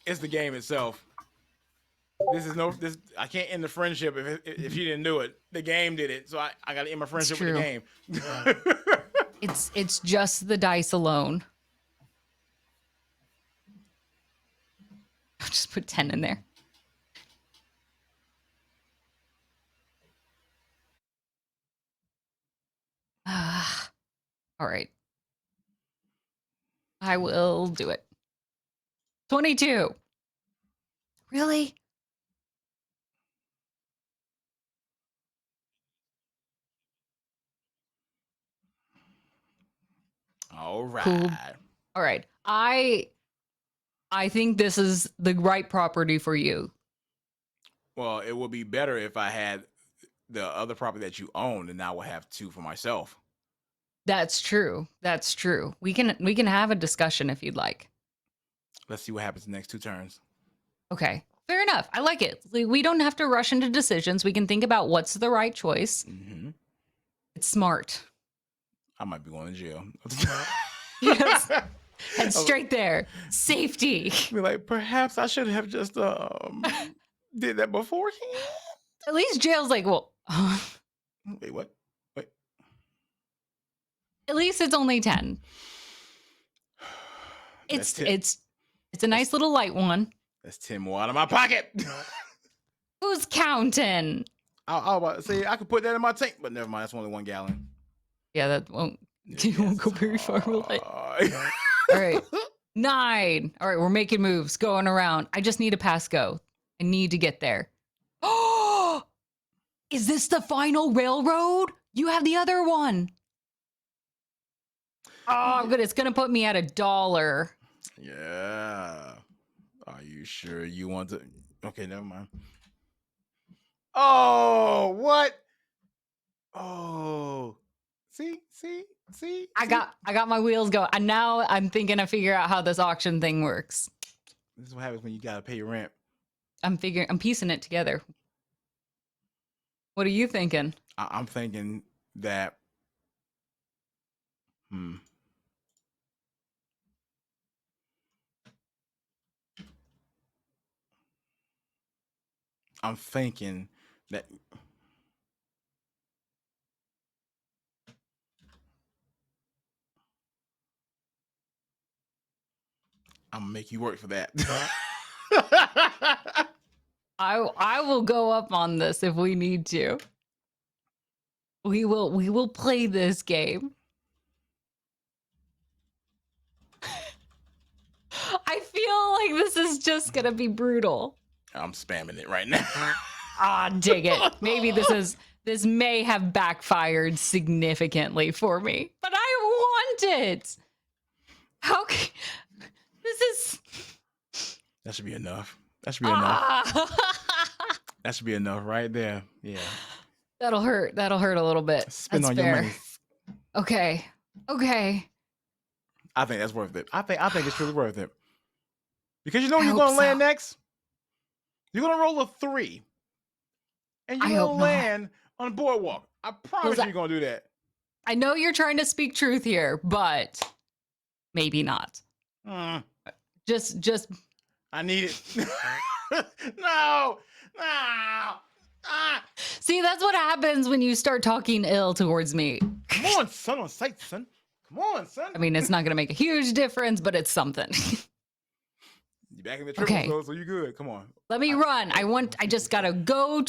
It's the game itself. I can't end the friendship if you didn't do it. The game did it, so I got to end my friendship with the game. It's just the dice alone. I'll just put 10 in there. All right. I will do it. 22. Really? All right. Cool. All right. I think this is the right property for you. Well, it would be better if I had the other property that you own, and I will have 2 for myself. That's true. That's true. We can have a discussion if you'd like. Let's see what happens in the next 2 turns. Okay. Fair enough. I like it. We don't have to rush into decisions. We can think about what's the right choice. Mm-hmm. It's smart. I might be going to jail. Yes. Head straight there. Safety. Be like, perhaps I should have just did that beforehand. At least jail's like, well. Wait, what? Wait. At least it's only 10. It's a nice little light one. That's 10 more out of my pocket. Who's counting? I was about to say I could put that in my tank, but never mind. That's only 1 gallon. Yeah, that won't. You won't go very far, will it? All right. 9. All right, we're making moves, going around. I just need a pass go. I need to get there. Oh, is this the final railroad? You have the other one. Oh, good. It's gonna put me at $1. Yeah. Are you sure you want to? Okay, never mind. Oh, what? Oh, I got my wheels going. And now I'm thinking to figure out how this auction thing works. This is what happens when you gotta pay your rent. I'm piecing it together. What are you thinking? I'm thinking that. I'm thinking that. I'm gonna make you work for that. I will go up on this if we need to. We will play this game. I feel like this is just gonna be brutal. I'm spamming it right now. Ah, dig it. Maybe this may have backfired significantly for me, but I want it. This is. That should be enough. That should be enough. That should be enough right there. Yeah. That'll hurt. That'll hurt a little bit. Spend that's on fair. your money. Okay. I think that's worth it. I think it's truly worth it. Because you know you're gonna land next? You're gonna roll a 3. And you're gonna land on a boardwalk. I promise you're gonna do that. I know you're trying to speak truth here, but maybe not. Just I need it. No. See, that's what happens when you start talking ill towards me. Come on, son, on sight, son. Come on, son. I mean, it's not going to make a huge difference, but it's something. You're back in the triple, so you're good. Come on. Let me run. I just got to go.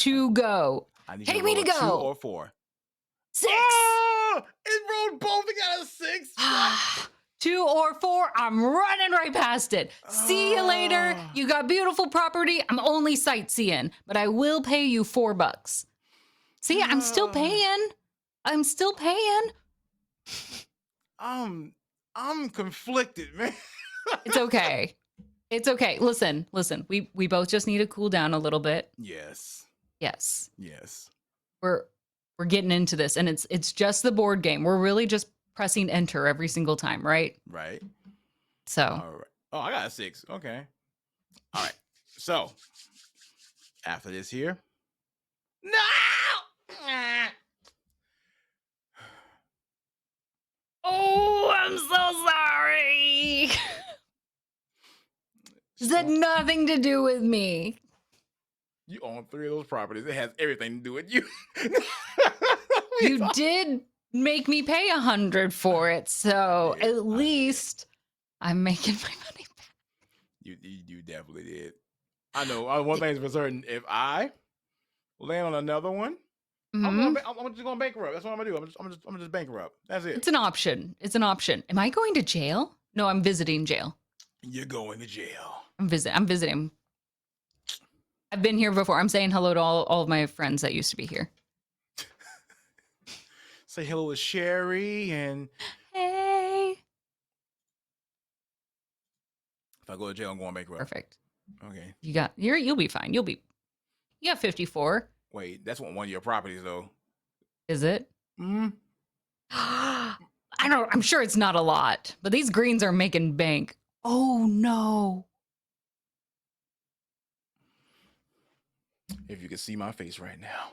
I need Hey, me to go. 2 or 4. 6. Oh, it rolled both. It got a 6. 2 or 4. I'm running right past it. See you later. You got beautiful property. I'm only sightseeing, but I will pay you $4. See, I'm still paying. I'm conflicted, man. It's okay. Listen. We both just need to cool down a little bit. Yes. We're getting into this, and it's just the board game. We're really just pressing enter every single time, right? Right. So. All right. Oh, I got a 6. Okay. All right. So after this here. No. Oh, I'm so sorry. This had nothing to do with me. You own 3 of those properties. It has everything to do with you. You did make me pay $100 for it, so at least I'm making my money back. You definitely did. I know. One thing's for certain: if I land on another one, I'm just going bankrupt. That's what I'm gonna do. I'm just bankrupt. That's it. It's an option. Am I going to jail? No, I'm visiting jail. You're going to jail. I'm visiting. I've been here before. I'm saying hello to all of my friends that used to be here. Say hello to Sherry and hey. If I go to jail, I'm going bankrupt. Perfect. Okay. You'll be fine. You got 54. Wait, that's one of your properties though. Is it? Mm-hmm. I'm sure it's not a lot, but these greens are making bank. Oh no. If you could see my face right now.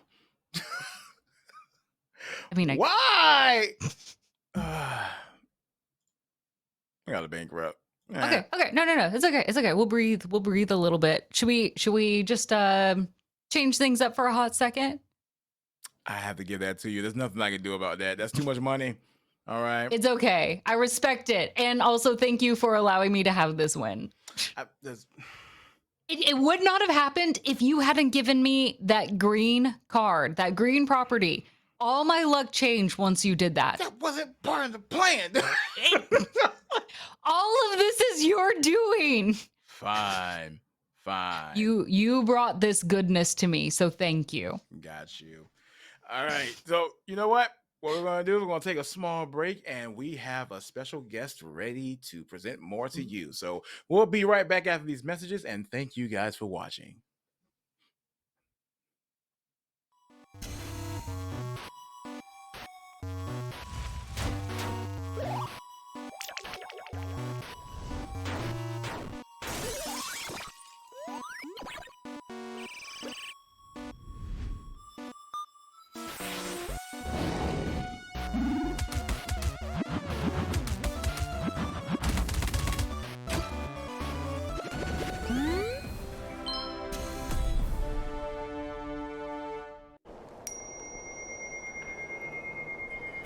I mean, why? I got a bankrupt. Okay. No. It's okay. We'll breathe a little bit. Should we just change things up for a hot second? I have to give that to you. There's nothing I can do about that. That's too much money. All right. It's okay. I respect it. And also thank you for allowing me to have this win. It would not have happened if you hadn't given me that green card, that green property. All my luck changed once you did that. That wasn't part of the plan. All of this is your doing. Fine. You brought this goodness to me, so thank you. Got you. All right. So you know what? What we're going to do is we're going to take a small break, and we have a special guest ready to present more to you. So we'll be right back after these messages, and thank you guys for watching.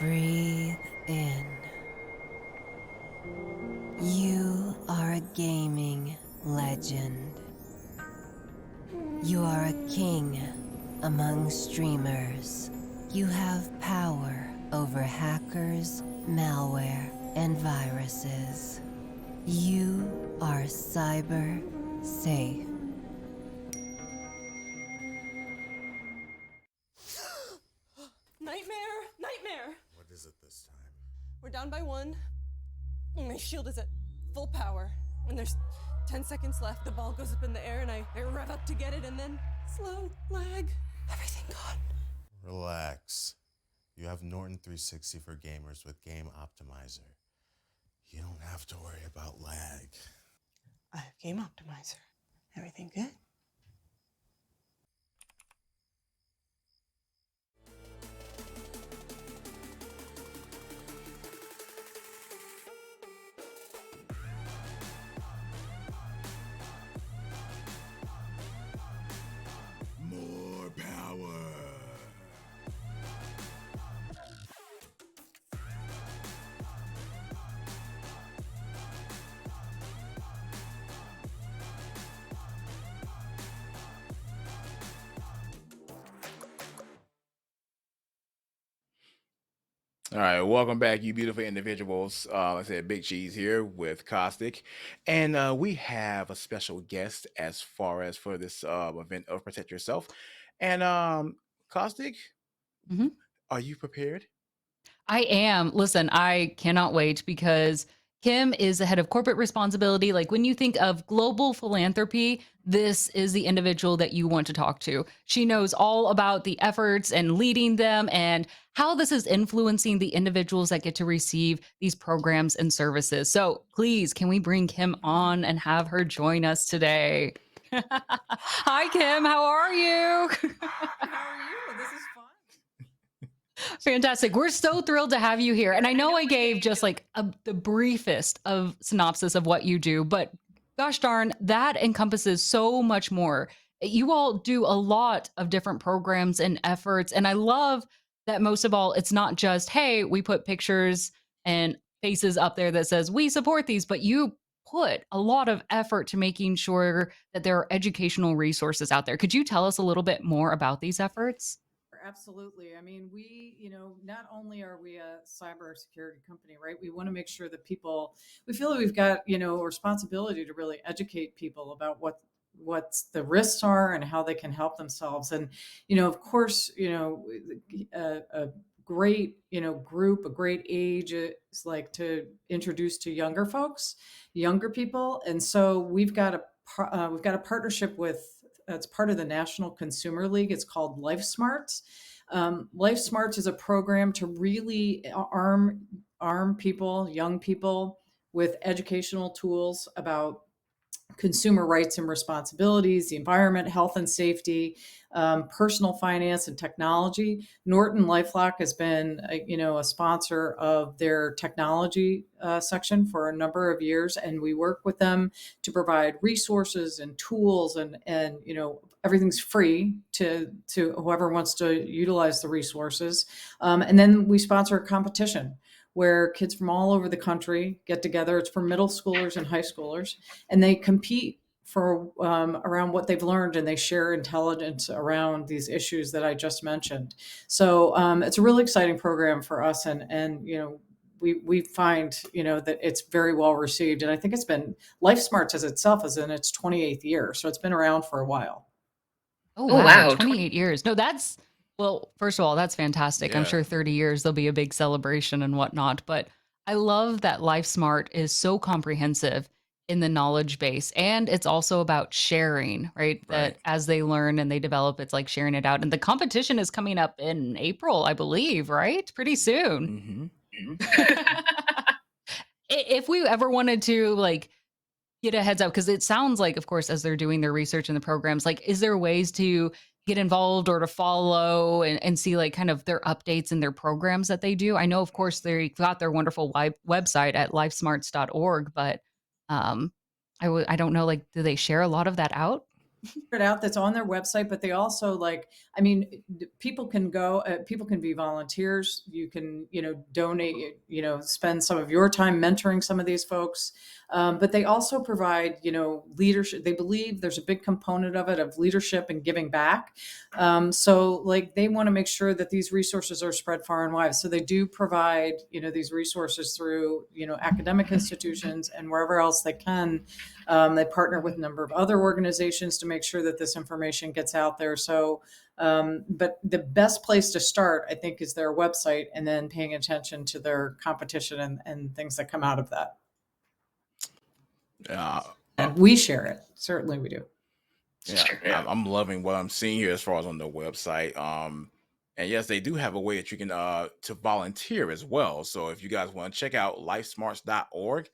Breathe in. You are a gaming legend. You are a king among streamers. You have power over hackers, malware, and viruses. You are cyber safe. Nightmare! Nightmare! What is it this time? We're down by 1. My shield is at full power. When there's 10 seconds left, the ball goes up in the air and I rev up to get it and then slow lag. Everything gone. Relax. You have Norton 360 for gamers with Game Optimizer. You don't have to worry about lag. I have Game Optimizer. Everything good? More power. All right, welcome back, you beautiful individuals. I said Big Cheese here with Caustic, and we have a special guest as far as for this event of Protect Yourself. And Caustic, Mhm. are you prepared? I am. Listen, I cannot wait because Kim is the head of corporate responsibility. Like when you think of global philanthropy, this is the individual that you want to talk to. She knows all about the efforts and leading them and how this is influencing the individuals that get to receive these programs and services. So please, can we bring Kim on and have her join us today? Hi, Kim. How are you? How are you? This is fun. Fantastic. We're so thrilled to have you here. And I know I gave just like the briefest of synopsis of what you do, but gosh darn, that encompasses so much more. You all do a lot of different programs and efforts. And I love that most of all, it's not just, hey, we put pictures and faces up there that says we support these, but you put a lot of effort to making sure that there are educational resources out there. Could you tell us a little bit more about these efforts? Absolutely. I mean, not only are we a cybersecurity company, right? We want to make sure that we feel that we've got, a responsibility to really educate people about what the risks are and how they can help themselves. And, of course, a great, group, a great age is like to introduce to younger people. And so we've got a partnership with, it's part of the National Consumer League. It's called LifeSmarts. LifeSmarts is a program to really arm people, young people, with educational tools about consumer rights and responsibilities, the environment, health and safety, personal finance, and technology. NortonLifeLock has been, a sponsor of their technology section for a number of years, and we work with them to provide resources and tools, and everything's free to whoever wants to utilize the resources. And then we sponsor a competition where kids from all over the country get together. It's for middle schoolers and high schoolers, and they compete for around what they've learned, and they share intelligence around these issues that I just mentioned. So it's a really exciting program for us, and we find that it's very well received, and I think LifeSmarts as itself is in its 28th year, so it's been around for a while. Oh, wow. 28 years. No, well, first of all, that's fantastic. I'm Yeah. sure 30 years there'll be a big celebration and whatnot. But I love that LifeSmart is so comprehensive in the knowledge base. And it's also about sharing, right? That Right. as they learn and they develop, it's like sharing it out. And the competition is coming up in April, I believe, right? Pretty soon. If we ever wanted to get a heads up, because it sounds like, of course, as they're doing their research in the programs, like, is there ways to get involved or to follow and see like kind of their updates and their programs that they do? I know, of course, they've got their wonderful website at lifesmarts.org, but I don't know, like, do they share a lot of that out? it out that's on their website, but they also like, I mean, people can go, people can be volunteers. You can, donate, spend some of your time mentoring some of these folks. But they also provide, leadership. They believe there's a big component of it of leadership and giving back. So like they want to make sure that these resources are spread far and wide. So they do provide, these resources through, academic institutions and wherever else they can. They partner with a number of other organizations to make sure that this information gets out there. So, but the best place to start, I think, is their website and then paying attention to their competition and things that come out of that. And we share it. Certainly we do. Yeah, I'm loving what I'm seeing here as far as on the website. And yes, they do have a way that you can to volunteer as well. So if you guys want to check out lifesmarts.org,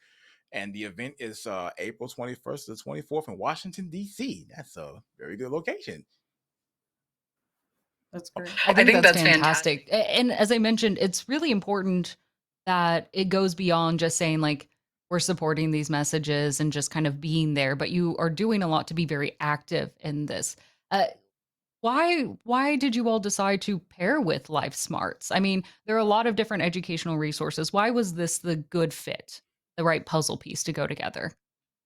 and the event is April 21st to the 24th in Washington, D.C. That's a very good location. That's great. I think that's fantastic. And as I mentioned, it's really important that it goes beyond just saying like, we're supporting these messages and just kind of being there, but you are doing a lot to be very active in this. Why did you all decide to pair with Life Smarts? I mean, there are a lot of different educational resources. Why was this the good fit, the right puzzle piece to go together?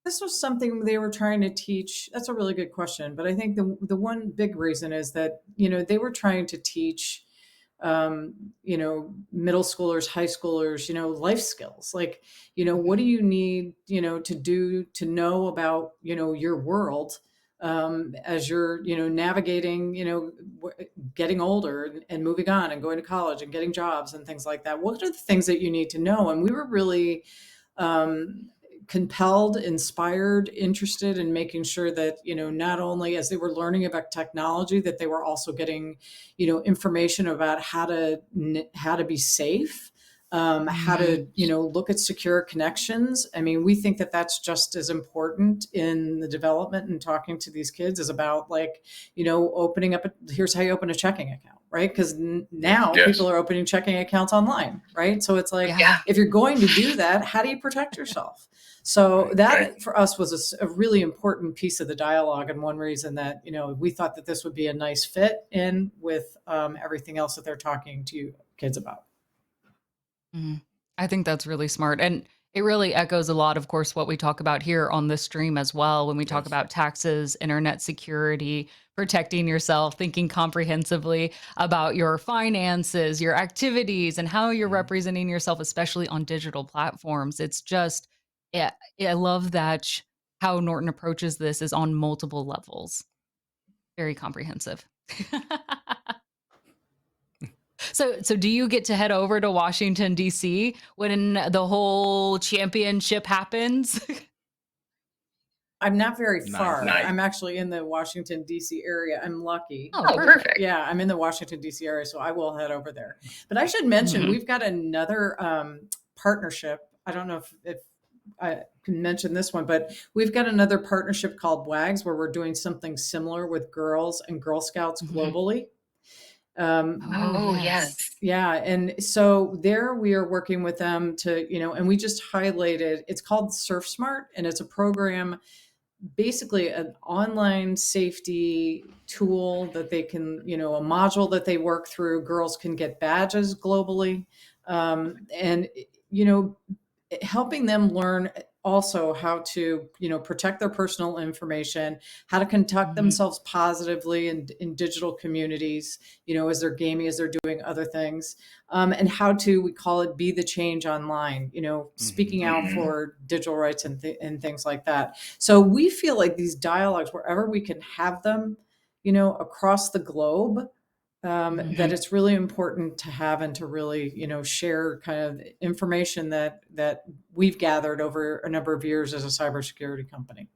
This was something they were trying to teach. That's a really good question. But I think the one big reason is that, they were trying to teach, middle schoolers, high schoolers, life skills. Like, what do you need, to do to know about, your world as you're, navigating, getting older and moving on and going to college and getting jobs and things like that. What are the things that you need to know? And we were really compelled, inspired, interested in making sure that, not only as they were learning about technology, that they were also getting, information about how to be safe, how to, look at secure connections. I mean, we think that that's just as important in the development and talking to these kids is about like, opening up, here's how you open a checking account, right? Because now people are opening checking accounts online, right? So it's like, if you're going to do that, how do you protect yourself? So that for us was a really important piece of the dialogue, and one reason that, we thought that this would be a nice fit in with everything else that they're talking to you kids about. I think that's really smart. And it really echoes a lot, of course, what we talk about here on this stream as well. When we talk about taxes, internet security, protecting yourself, thinking comprehensively about your finances, your activities, and how you're representing yourself, especially on digital platforms. It's just, I love that how Norton approaches this is on multiple levels. Very comprehensive. So do you get to head over to Washington, D.C. when the whole championship happens? I'm not very far. Nice. I'm actually in the Washington, D.C. area. I'm lucky. Oh, perfect. Yeah, I'm in the Washington, D.C. area, so I will head over there. But I should mention, we've got another partnership. I don't know if I can mention this one, but we've got another partnership called WAGS where we're doing something similar with girls and Girl Scouts globally. Yes. Yeah. And so there we are working with them to, and we just highlighted, it's called Surf Smart, and it's a program, basically an online safety tool that they can, a module that they work through. Girls can get badges globally. And, helping them learn also how to, protect their personal information, how to conduct themselves positively in digital communities, as they're gaming, as they're doing other things, and how to, we call it be the change online, speaking out for digital rights and things like that. So we feel like these dialogues, wherever we can have them, across the globe, that it's really important to have and to really, share kind of information that we've gathered over a number of years as a cybersecurity company.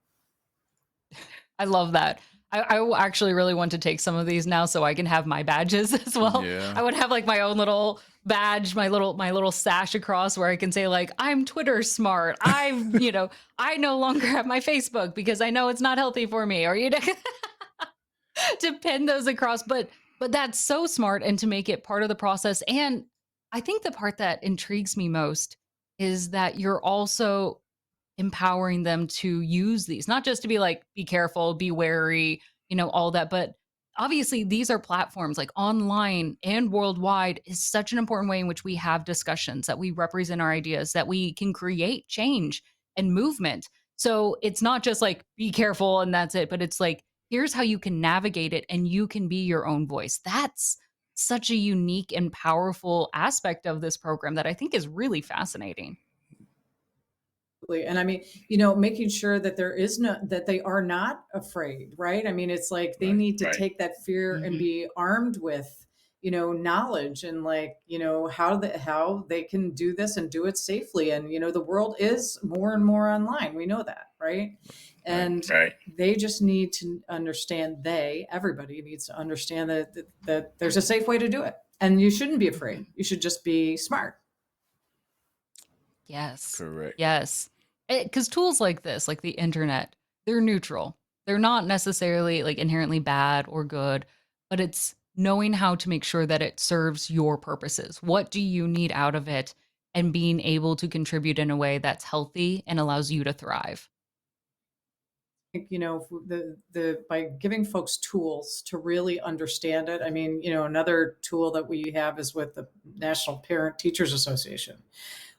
I love that. I actually really want to take some of these now so I can have my badges as well. Yeah. I would have like my own little badge, my little sash across where I can say like, I'm Twitter smart. I no longer have my Facebook because I know it's not healthy for me, or to pin those across. But that's so smart, and to make it part of the process. And I think the part that intrigues me most is that you're also empowering them to use these, not just to be like, be careful, be wary, all that, but obviously these are platforms like online and worldwide is such an important way in which we have discussions, that we represent our ideas, that we can create change and movement. So it's not just like, be careful and that's it, but it's like, here's how you can navigate it and you can be your own voice. That's such a unique and powerful aspect of this program that I think is really fascinating. And I mean, making sure that that they are not afraid, right? I mean, it's like they need to take that fear and be armed with, knowledge and like, how they can do this and do it safely. And, the world is more and more online. We know that, right? And they just need to understand, everybody needs to understand that there's a safe way to do it. And you shouldn't be afraid. You should just be smart. Yes. Correct. Yes. Because tools like this, like the internet, they're neutral. They're not necessarily like inherently bad or good, but it's knowing how to make sure that it serves your purposes. What do you need out of it? And being able to contribute in a way that's healthy and allows you to thrive. The by giving folks tools to really understand it. I mean, another tool that we have is with the National Parent Teachers Association.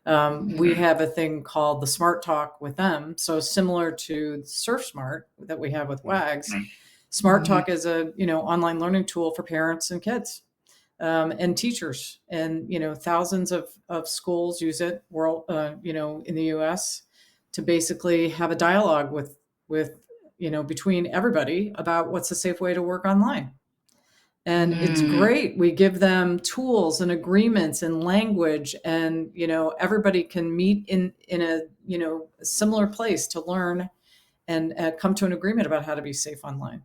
We have a thing called the Smart Talk with them. So similar to Surf Smart that we have with WAGs, Smart Talk is a online learning tool for parents and kids and teachers, and thousands of schools use it in the U.S. to basically have a dialogue with between everybody about what's a safe way to work online. And it's great. We give them tools and agreements and language, and everybody can meet in a similar place to learn and come to an agreement about how to be safe online.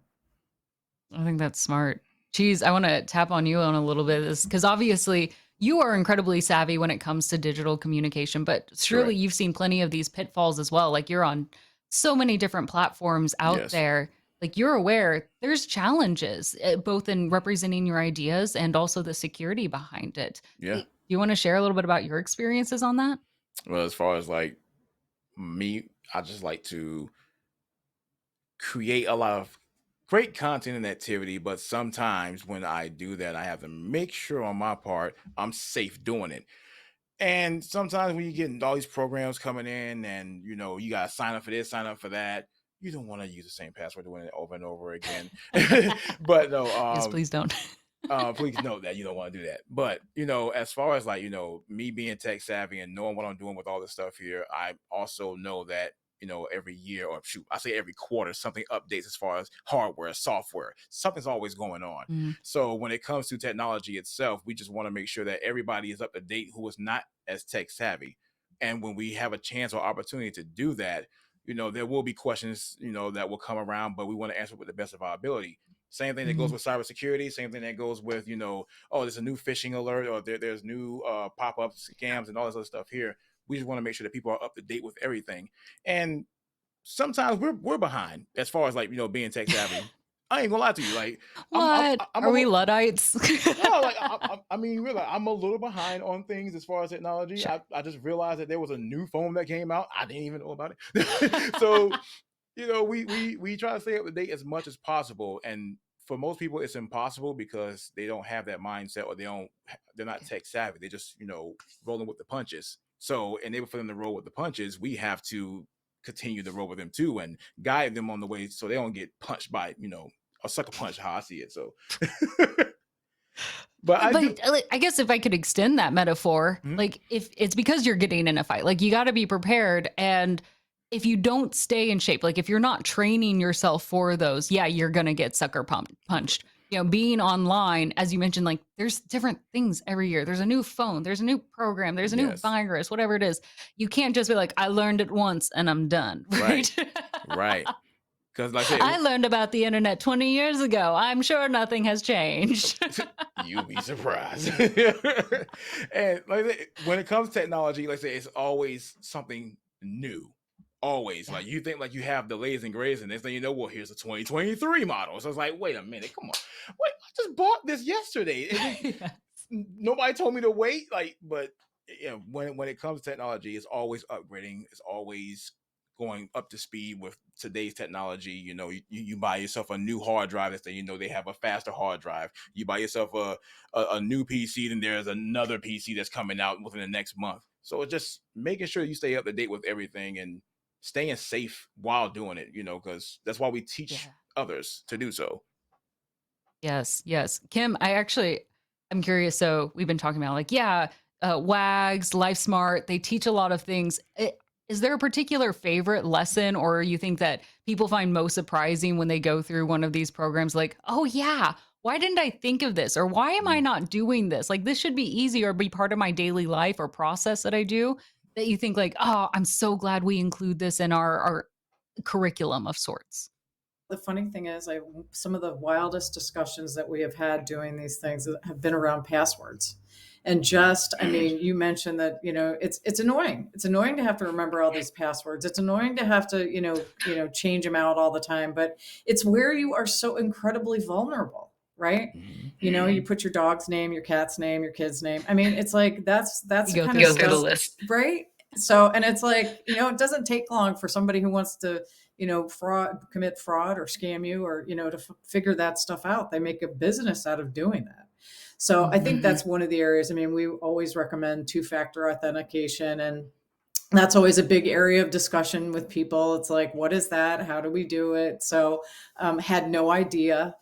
I think that's smart. Cheese, I want to tap on you on a little bit of this, because obviously you are incredibly savvy when it comes to digital communication, but surely you've seen plenty of these pitfalls as well. Like, you're on so many different platforms out there. Like, you're aware there's challenges both in representing your ideas and also the security behind it. Yeah. Do you want to share a little bit about your experiences on that? Well, as far as like me, I just like to create a lot of great content and activity, but sometimes when I do that, I have to make sure on my part I'm safe doing it. And sometimes when you get all these programs coming in and you gotta sign up for this, sign up for that, you don't want to use the same password doing it over and over again. But no, Yes, please don't. please note that you don't want to do that. But as far as like me being tech savvy and knowing what I'm doing with all this stuff here, I also know that every year, or shoot, I say every quarter, something updates as far as hardware, software, something's always going on. So when it comes to technology itself, we just want to make sure that everybody is up to date who is not as tech savvy. And when we have a chance or opportunity to do that, there will be questions that will come around, but we want to answer with the best of our ability. Same thing that goes with cybersecurity. Same thing that goes with, oh, there's a new phishing alert, or there's new pop-up scams and all this other stuff here. We just want to make sure that people are up to date with everything. And sometimes we're behind as far as like, being tech savvy. I ain't gonna lie to you. Like, What? Are we Luddites? No, like I mean, really, I'm a little behind on things as far as technology. Sure. I just realized that there was a new phone that came out. I didn't even know about it. So, we try to stay up to date as much as possible. And for most people, it's impossible because they don't have that mindset, or they're not tech savvy. They just, rolling with the punches. So, in order for them to roll with the punches, we have to continue to roll with them too and guide them on the way so they don't get punched by, a sucker punch, how I see it. So, but I guess if I could extend that metaphor, like, if it's because you're getting in a fight, like, you got to be prepared. And if you don't stay in shape, like if you're not training yourself for those, you're going to get sucker punched. Being online, as you mentioned, like, there's different things every year. There's a new phone, there's a new program, there's a new virus, whatever it is. You can't just be like, I learned it once and I'm done. Right. Right. Because like I learned about the internet 20 years ago. I'm sure nothing has changed. You'll be surprised. And like when it comes to technology, like I say, it's always something new. Always. Like, you think like you have the latest and greatest, and next thing you know, well, here's a 2023 model. So it's like, wait a minute, come on. Wait, I just bought this yesterday. Nobody told me to wait. Like, but when it comes to technology, it's always upgrading. It's always going up to speed with today's technology. You buy yourself a new hard drive that they have a faster hard drive. You buy yourself a new PC, then there's another PC that's coming out within the next month. So it's just making sure you stay up to date with everything and staying safe while doing it, because that's why we teach others to do so. Yes, yes. Kim, I'm curious. So we've been talking about WAGs, LifeSmart, they teach a lot of things. Is there a particular favorite lesson, or you think that people find most surprising when they go through one of these programs? Like, oh yeah, why didn't I think of this? Or why am I not doing this? Like, this should be easy or be part of my daily life or process that I do, that you think like, oh, I'm so glad we include this in our curriculum of sorts. The funny thing is, some of the wildest discussions that we have had doing these things have been around passwords. And you mentioned that, it's annoying. It's annoying to have to remember all these passwords. It's annoying to have to, change them out all the time, but it's where you are so incredibly vulnerable, right? You put your dog's name, your cat's name, your kid's name. I mean, it's like, that's You kind go of through the stuff, list. right? So, and it's like, it doesn't take long for somebody who wants to, commit fraud or scam you, or, to figure that stuff out. They make a business out of doing that. So I think that's one of the areas. I mean, we always recommend 2-factor authentication, and that's always a big area of discussion with people. It's like, what is that? How do we do it? So had no idea.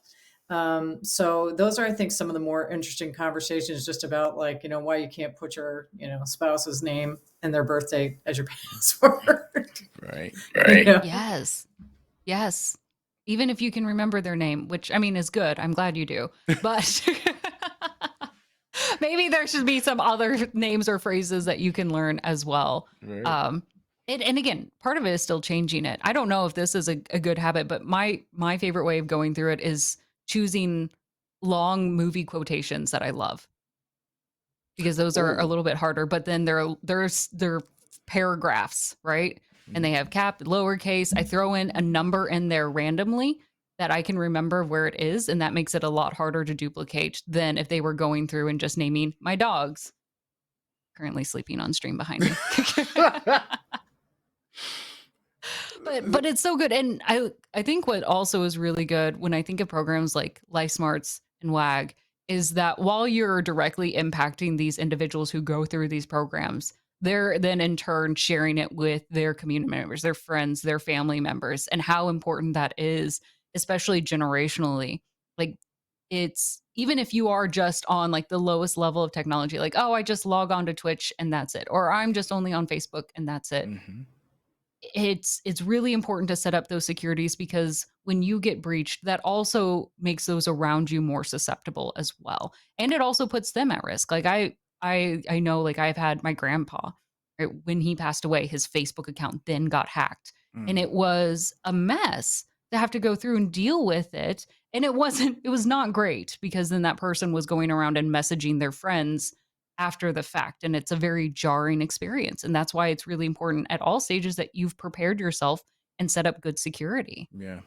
So those are, I think, some of the more interesting conversations, just about why you can't put your, spouse's name and their birthday as your password. Right. Yes. Yes. Even if you can remember their name, which I mean is good. I'm glad you do. But maybe there should be some other names or phrases that you can learn as well. Right. And again, part of it is still changing it. I don't know if this is a good habit, but my favorite way of going through it is choosing long movie quotations that I love, because those are a little bit harder, but then they're paragraphs, right? And they have cap, lowercase. I throw in a number in there randomly that I can remember where it is, and that makes it a lot harder to duplicate than if they were going through and just naming my dogs. Currently sleeping on stream behind me. But it's so good. And I think what also is really good when I think of programs like LifeSmarts and WAG is that while you're directly impacting these individuals who go through these programs, they're then in turn sharing it with their community members, their friends, their family members, and how important that is, especially generationally. Like, it's even if you are just on like the lowest level of technology, like, oh, I just log on to Twitch and that's it, or I'm just only on Facebook and that's it. It's really important to set up those securities, because when you get breached, that also makes those around you more susceptible as well. And it also puts them at risk. Like I know, like, I've had my grandpa, right, when he passed away, his Facebook account then got hacked. And it was a mess to have to go through and deal with it. And it was not great, because then that person was going around and messaging their friends after the fact, and it's a very jarring experience. And that's why it's really important at all stages that you've prepared yourself and set up good security. Yeah.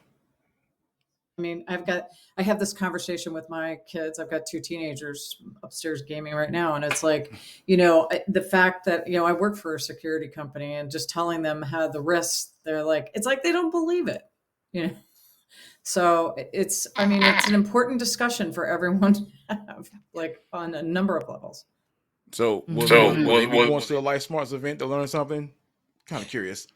I mean, I have this conversation with my kids. I've got 2 teenagers upstairs gaming right now. And it's like, the fact that, I work for a security company, and just telling them how the risks, they're like, it's like, they don't believe it, So it's an important discussion for everyone to have, like, on a number of levels. So will they be going to a LifeSmarts event to learn something? Kind of curious.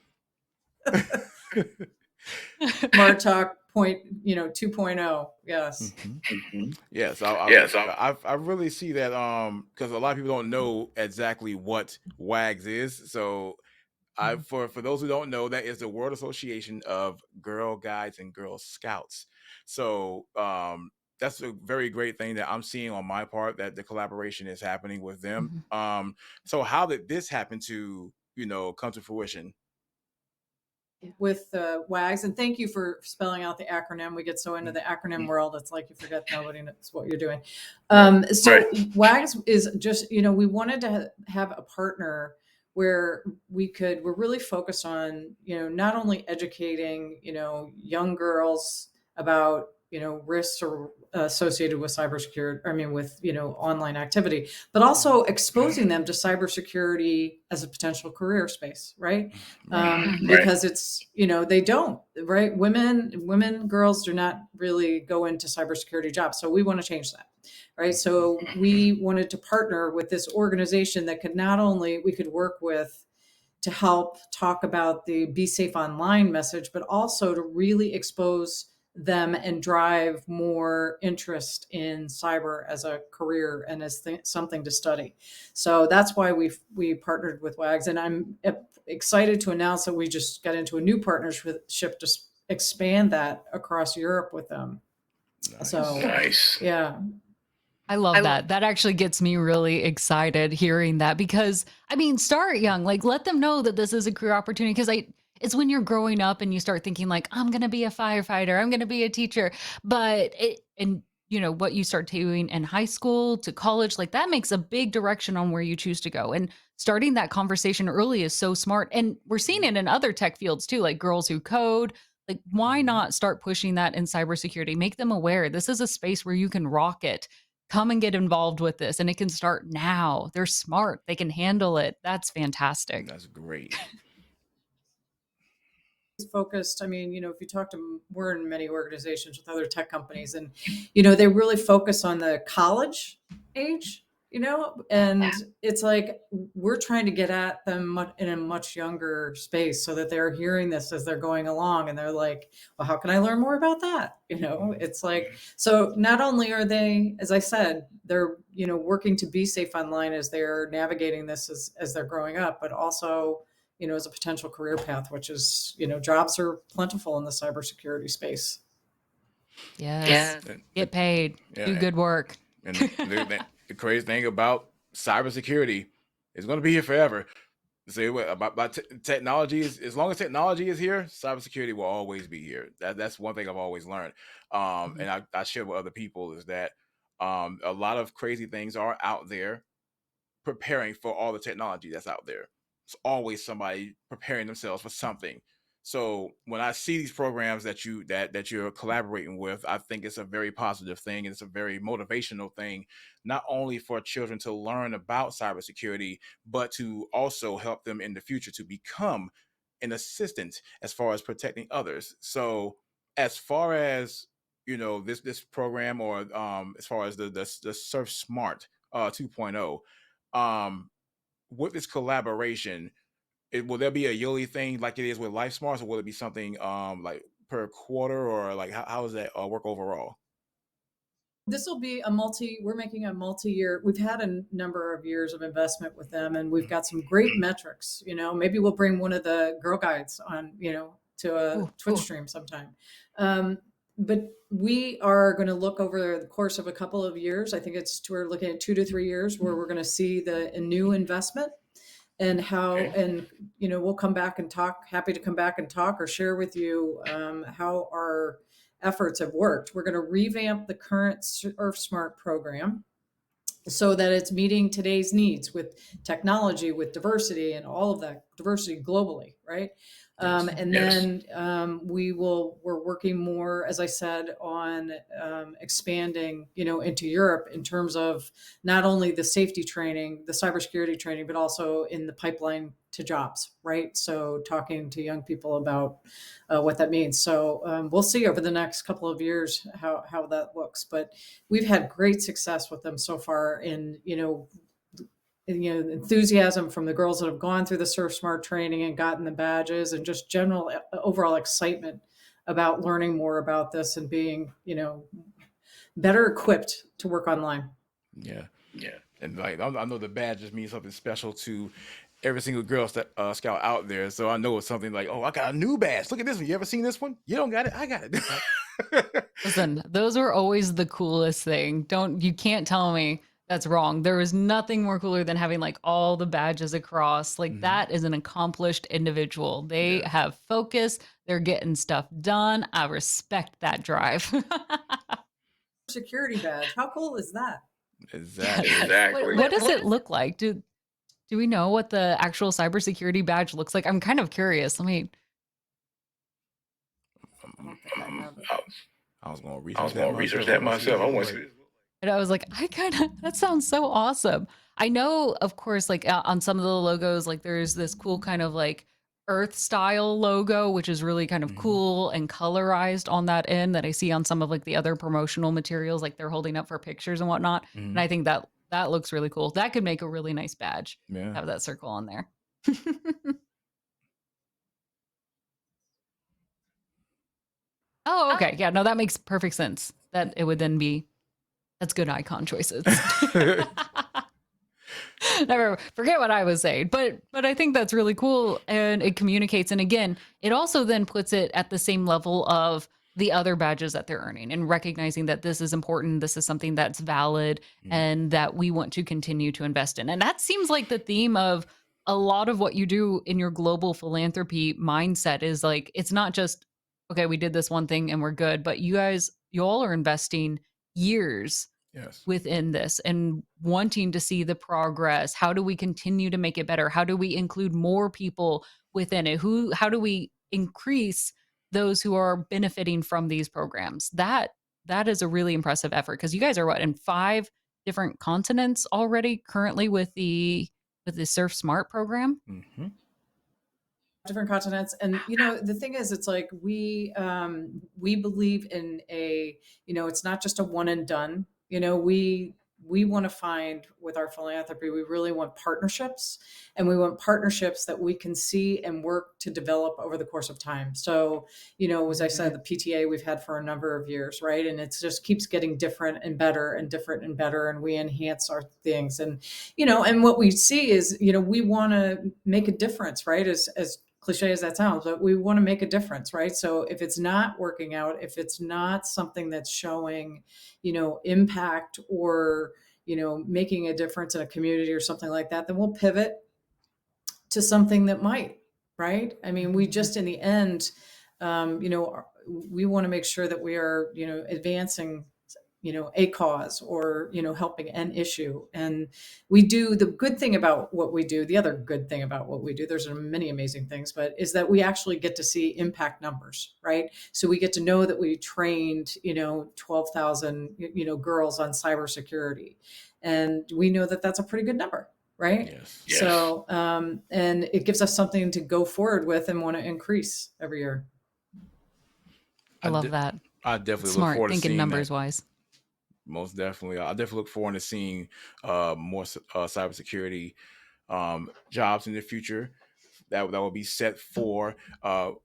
Smart Talk 2.0. Yes. Yes. I really see that, because a lot of people don't know exactly what WAGs is. So for those who don't know, that is the World Association of Girl Guides and Girl Scouts. So that's a very great thing that I'm seeing on my part, that the collaboration is happening with them. So how did this happen to come to fruition? With WAGs, and thank you for spelling out the acronym. We get so into the acronym world, it's like you forget nobody knows what you're doing. WAGs is just, we wanted to have a partner where we're really focused on, not only educating, young girls about risks or associated with cybersecurity. I mean, with online activity, but also exposing them to cybersecurity as a potential career space, right? Because it's they don't, right? Women, girls do not really go into cybersecurity jobs, so we want to change that, right? So we wanted to partner with this organization that we could work with to help talk about the Be Safe Online message, but also to really expose them and drive more interest in cyber as a career and as something to study. So that's why we partnered with WAGs, and I'm excited to announce that we just got into a new partnership to expand that across Europe with them. Nice. So yeah. I love that. That actually gets me really excited hearing that, because I mean, start young, like let them know that this is a career opportunity. Because it's when you're growing up and you start thinking like, I'm going to be a firefighter, I'm going to be a teacher, but what you start doing in high school to college, like that makes a big direction on where you choose to go. And starting that conversation early is so smart. And we're seeing it in other tech fields too, like girls who code. Like, why not start pushing that in cybersecurity? Make them aware this is a space where you can rock it. Come and get involved with this, and it can start now. They're smart. They can handle it. That's fantastic. That's great. Focused. I mean, if you talk to, we're in many organizations with other tech companies, and, they really focus on the college age, and it's like, we're trying to get at them in a much younger space so that they're hearing this as they're going along. And they're like, well, how can I learn more about that? It's like, so not only are they, as I said, they're, working to be safe online as they're navigating this as they're growing up, but also, as a potential career path, which is, jobs are plentiful in the cybersecurity space. Yes. Get paid. Do good work. And the crazy thing about cybersecurity is going to be here forever. Say about technology is, as long as technology is here, cybersecurity will always be here. That's one thing I've always learned. And I share with other people is that a lot of crazy things are out there preparing for all the technology that's out there. It's always somebody preparing themselves for something. So when I see these programs that you're collaborating with, I think it's a very positive thing, and it's a very motivational thing, not only for children to learn about cybersecurity, but to also help them in the future to become an assistant as far as protecting others. So as far as this program, or as far as the Surf Smart 2.0, with this collaboration, will there be a yearly thing like it is with Life Smarts, or will it be something like per quarter, or like how does that work overall? This will be we're making a multi-year. We've had a number of years of investment with them, and we've got some great metrics. Maybe we'll bring one of the Girl Guides on, to a Twitch stream sometime. But we are going to look over the course of a couple of years. I think we're looking at 2 to 3 years where we're going to see a new investment, and how, and we'll come back and talk. Happy to come back and talk or share with you how our efforts have worked. We're going to revamp the current Surf Smart program so that it's meeting today's needs with technology, with diversity, and all of that diversity globally, right? Then we're working more, as I said, on expanding, into Europe in terms of not only the safety training, the cybersecurity training, but also in the pipeline to jobs, right? So talking to young people about what that means. So we'll see over the next couple of years how that looks. But we've had great success with them so far in, enthusiasm from the girls that have gone through the Surf Smart training and gotten the badges, and just general overall excitement about learning more about this and being, better equipped to work online. Yeah. And like I know the badges mean something special to every single Girl Scout out there. So I know it's something like, oh, I got a new badge. Look at this one. You ever seen this one? You don't got it? I got it. Listen, those are always the coolest thing. You can't tell me that's wrong. There is nothing more cooler than having like all the badges across. Like that is an accomplished individual. They have focus. They're getting stuff done. I respect that drive. Security badge. How cool is that? Exactly. What does it look like? Do we know what the actual cybersecurity badge looks like? I'm kind of curious. Let me. I was gonna I was going to research research that myself. I want to see this. And I was like, that sounds so awesome. I know, of course, like on some of the logos, like there's this cool kind of like Earth style logo, which is really kind of cool and colorized on that end that I see on some of like the other promotional materials, like they're holding up for pictures and whatnot. And I think that looks really cool. That could make a really nice badge. Yeah. Have that circle on there. Oh, okay. Yeah, no, that makes perfect sense. That it would then be, that's good icon choices. Never forget what I was saying, but I think that's really cool, and it communicates. And again, it also then puts it at the same level of the other badges that they're earning, and recognizing that this is important, this is something that's valid, and that we want to continue to invest in. And that seems like the theme of a lot of what you do in your global philanthropy mindset is like, it's not just, okay, we did this one thing and we're good, but you all are investing years Yes. within this and wanting to see the progress. How do we continue to make it better? How do we include more people within it? How do we increase those who are benefiting from these programs? That is a really impressive effort, because you guys are in 5 different continents already currently with the Surf Smart program. Different continents. And the thing is, it's like we believe in it's not just a one and done. We want to find, with our philanthropy, we really want partnerships, and we want partnerships that we can see and work to develop over the course of time. So, as I said, the PTA we've had for a number of years, right? And it just keeps getting different and better and different and better, and we enhance our things. And, and what we see is, we want to make a difference, right? As cliche as that sounds, but we want to make a difference, right? So if it's not working out, if it's not something that's showing, impact, or, making a difference in a community or something like that, then we'll pivot to something that might, right? I mean, we just, in the end, we want to make sure that we are, advancing, a cause, or, helping an issue. And we do the good thing about what we do. The other good thing about what we do, there's many amazing things, but is that we actually get to see impact numbers, right? So we get to know that we trained, 12,000, girls on cybersecurity. And we know that that's a pretty good number, right? Yes. So, and it gives us something to go forward with and want to increase every year. I love that. I definitely Smart look forward to thinking seeing numbers that. wise. Most definitely. I definitely look forward to seeing more cybersecurity jobs in the future that will be set for the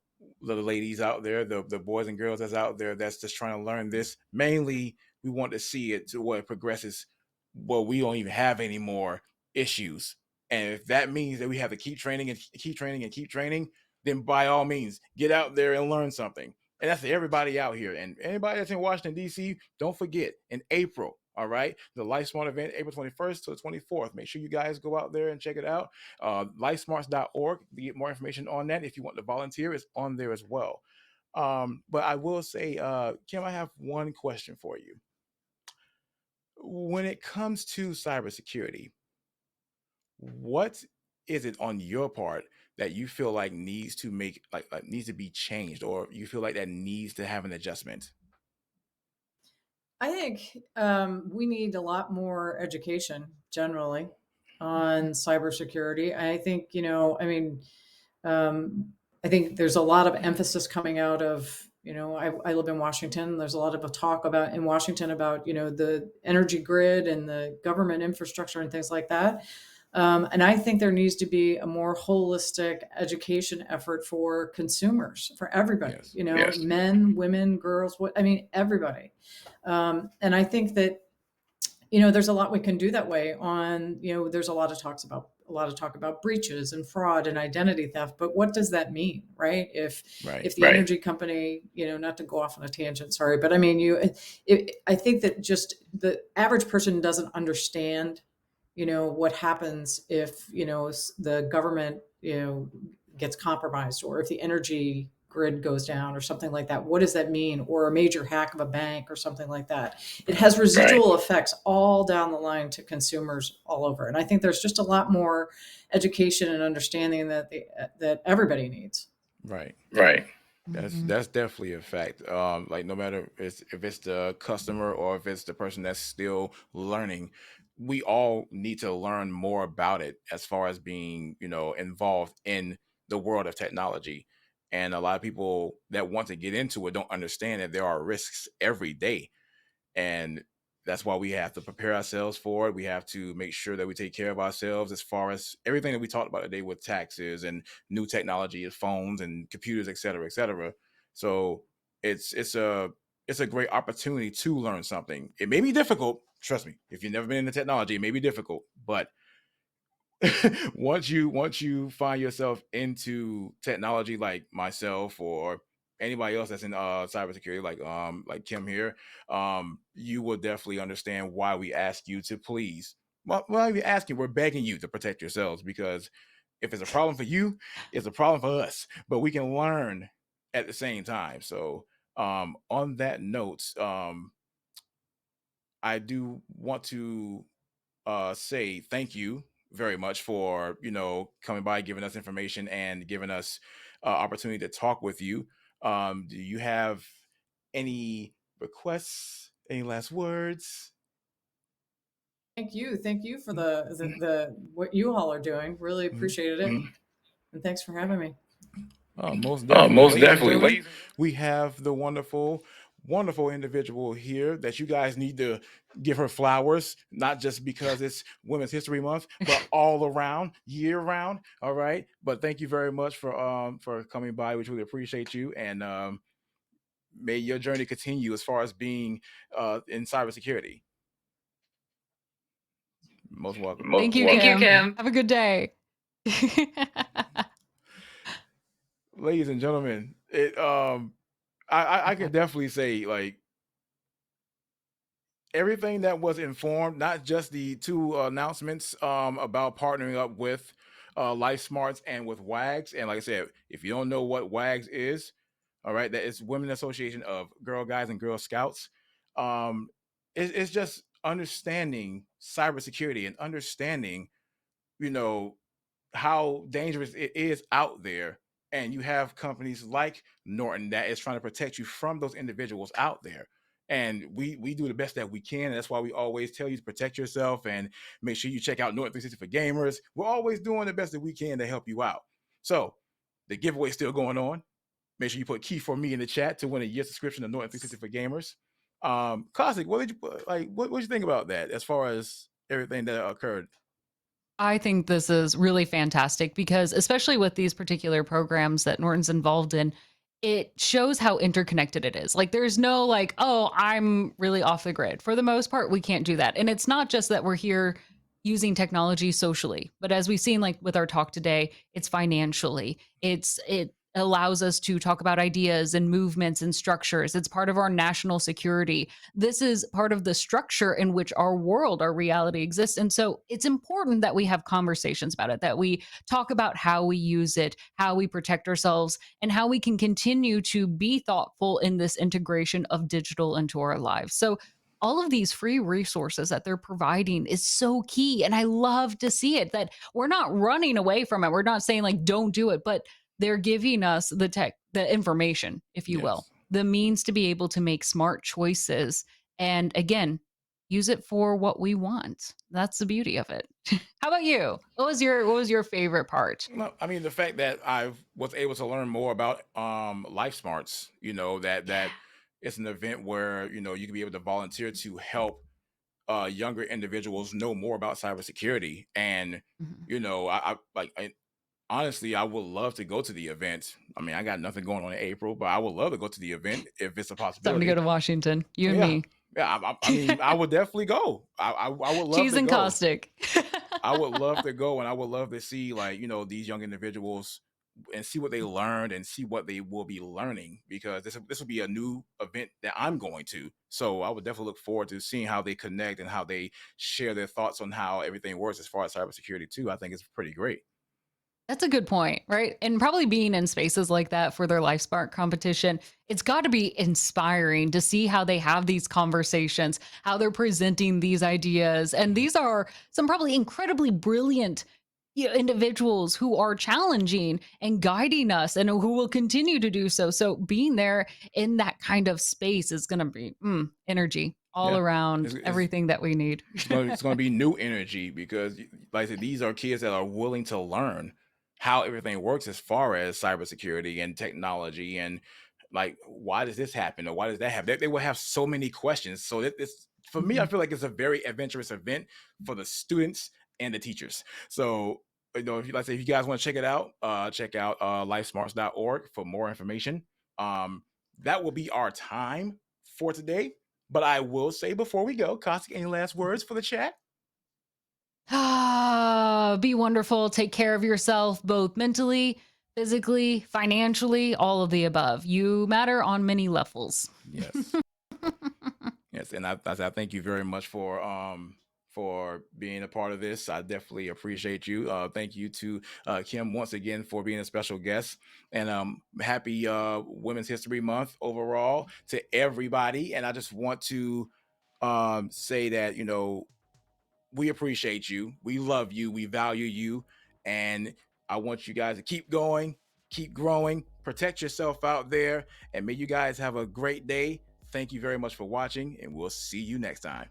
ladies out there, the boys and girls that's out there that's just trying to learn this. Mainly, we want to see it to where it progresses, where we don't even have any more issues. And if that means that we have to keep training and keep training and keep training, then by all means, get out there and learn something. And that's for everybody out here. And anybody that's in Washington, D.C., don't forget, in April, all right, the LifeSmart event, April 21st to the 24th. Make sure you guys go out there and check it out. LifeSmarts.org to get more information on that. If you want to volunteer, it's on there as well. But I will say, Kim, I have one question for you. When it comes to cybersecurity, what is it on your part that you feel like needs to needs to be changed, or you feel like that needs to have an adjustment? I think we need a lot more education generally on cybersecurity. I think, I think there's a lot of emphasis coming out of, I live in Washington. There's a lot of talk in Washington about, the energy grid and the government infrastructure and things like that. And I think there needs to be a more holistic education effort for consumers, for everybody, men, women, girls, everybody. And I think that, there's a lot we can do that way on, there's a lot of talk about breaches and fraud and identity theft, but what does that mean, right? If the energy company, not to go off on a tangent, sorry, but I mean, I think that just the average person doesn't understand, what happens if, the government, gets compromised, or if the energy grid goes down or something like that. What does that mean? Or a major hack of a bank or something like that. It has residual effects all down the line to consumers all over. And I think there's just a lot more education and understanding that everybody needs. Right. Mhm. That's definitely a fact. Like no matter if it's the customer or if it's the person that's still learning, we all need to learn more about it as far as being, involved in the world of technology. And a lot of people that want to get into it don't understand that there are risks every day, and that's why we have to prepare ourselves for it. We have to make sure that we take care of ourselves as far as everything that we talked about today with taxes and new technology, phones and computers, et cetera, et cetera. So it's a great opportunity to learn something. It may be difficult, trust me. If you've never been into technology, it may be difficult, but once you find yourself into technology like myself or anybody else that's in cybersecurity like Kim here, you will definitely understand why we ask you to please, well, we're not even asking, we're begging you to protect yourselves, because if it's a problem for you, it's a problem for us, but we can learn at the same time. So on that note, I do want to say thank you very much for coming by, giving us information, and giving us opportunity to talk with you. Do you have any requests? Any last words? Thank you for the what you all are doing. Really Mhm, appreciated it, mhm. and thanks for having me. Most Oh, definitely, most ladies and definitely. gentlemen, we have the wonderful, wonderful individual here that you guys need to give her flowers, not just because it's Women's History Month, but all around, year round. All right. But thank you very much for coming by. We truly appreciate you, and may your journey continue as far as being in cybersecurity. Most welcome. Thank you, Thank you, Kim. Kim. Have a good day. Ladies and gentlemen, I can definitely say, like, everything that was informed, not just the two announcements about partnering up with Life Smarts and with WAGs. And like I said, if you don't know what WAGs is, all right, that is Women Association of Girl Guides and Girl Scouts. It's just understanding cybersecurity and understanding, you know, how dangerous it is out there. And you have companies like Norton that is trying to protect you from those individuals out there. And we do the best that we can. And that's why we always tell you to protect yourself and make sure you check out Norton 360 for gamers. We're always doing the best that we can to help you out. So the giveaway is still going on. Make sure you put key for me in the chat to win a year subscription to Norton 360 for gamers. Caustic, what did you like? What did you think about that as far as everything that occurred? I think this is really fantastic because, especially with these particular programs that Norton's involved in, it shows how interconnected it is. Like, there's no like, oh, I'm really off the grid. For the most part, we can't do that. And it's not just that we're here using technology socially, but as we've seen, like with our talk today, it's financially. It allows us to talk about ideas and movements and structures. It's part of our national security. This is part of the structure in which our world, our reality exists. And so it's important that we have conversations about it, that we talk about how we use it, how we protect ourselves, and how we can continue to be thoughtful in this integration of digital into our lives. So all of these free resources that they're providing is so key. And I love to see it, that we're not running away from it. We're not saying like, don't do it, but they're giving us the information, if you will, Yes. the means to be able to make smart choices, and again, use it for what we want. That's the beauty of it. How about you? What was your favorite part? No, I mean the fact that I was able to learn more about Life Smarts, Yeah. that it's an event where you can be able to volunteer to help younger individuals know more about cybersecurity. And Mhm. honestly, I would love to go to the event. I mean, I got nothing going on in April, but I would love to go to the event if it's a Time to go possibility. to Washington, you and Yeah, me. yeah. I mean, I would definitely go. I would love Cheese to and go. caustic. I would love to go, and I would love to see, like, these young individuals and see what they learned and see what they will be learning, because this will be a new event that I'm going to. So I would definitely look forward to seeing how they connect and how they share their thoughts on how everything works as far as cybersecurity too. I think it's pretty great. That's a good point, right? And probably being in spaces like that for their LifeSpark competition, it's got to be inspiring to see how they have these conversations, how they're presenting these ideas. And these are some probably incredibly brilliant individuals who are challenging and guiding us and who will continue to do so. So being there in that kind of space is going to be energy all Yeah. around, everything that we need. It's gonna be new energy because, like I said, these are kids that are willing to learn how everything works as far as cybersecurity and technology, and like, why does this happen or why does that happen? They will have so many questions. So it's, for me, I Mhm. feel like it's a very adventurous event for the students and the teachers. So, if you, like I say, if you guys want to check out lifesmarts.org for more information. Um, that will be our time for today. But I will say before we go, Caustic, any last words for the chat? Be wonderful. Take care of yourself, both mentally, physically, financially, all of the above. You matter on many levels. Yes. Yes, and I thank you very much for being a part of this. I definitely appreciate you. Thank you to Kim once again for being a special guest, and happy Women's History Month overall to everybody. And I just want to say that, we appreciate you, we love you, we value you, and I want you guys to keep going, keep growing, protect yourself out there, and may you guys have a great day. Thank you very much for watching, and we'll see you next time.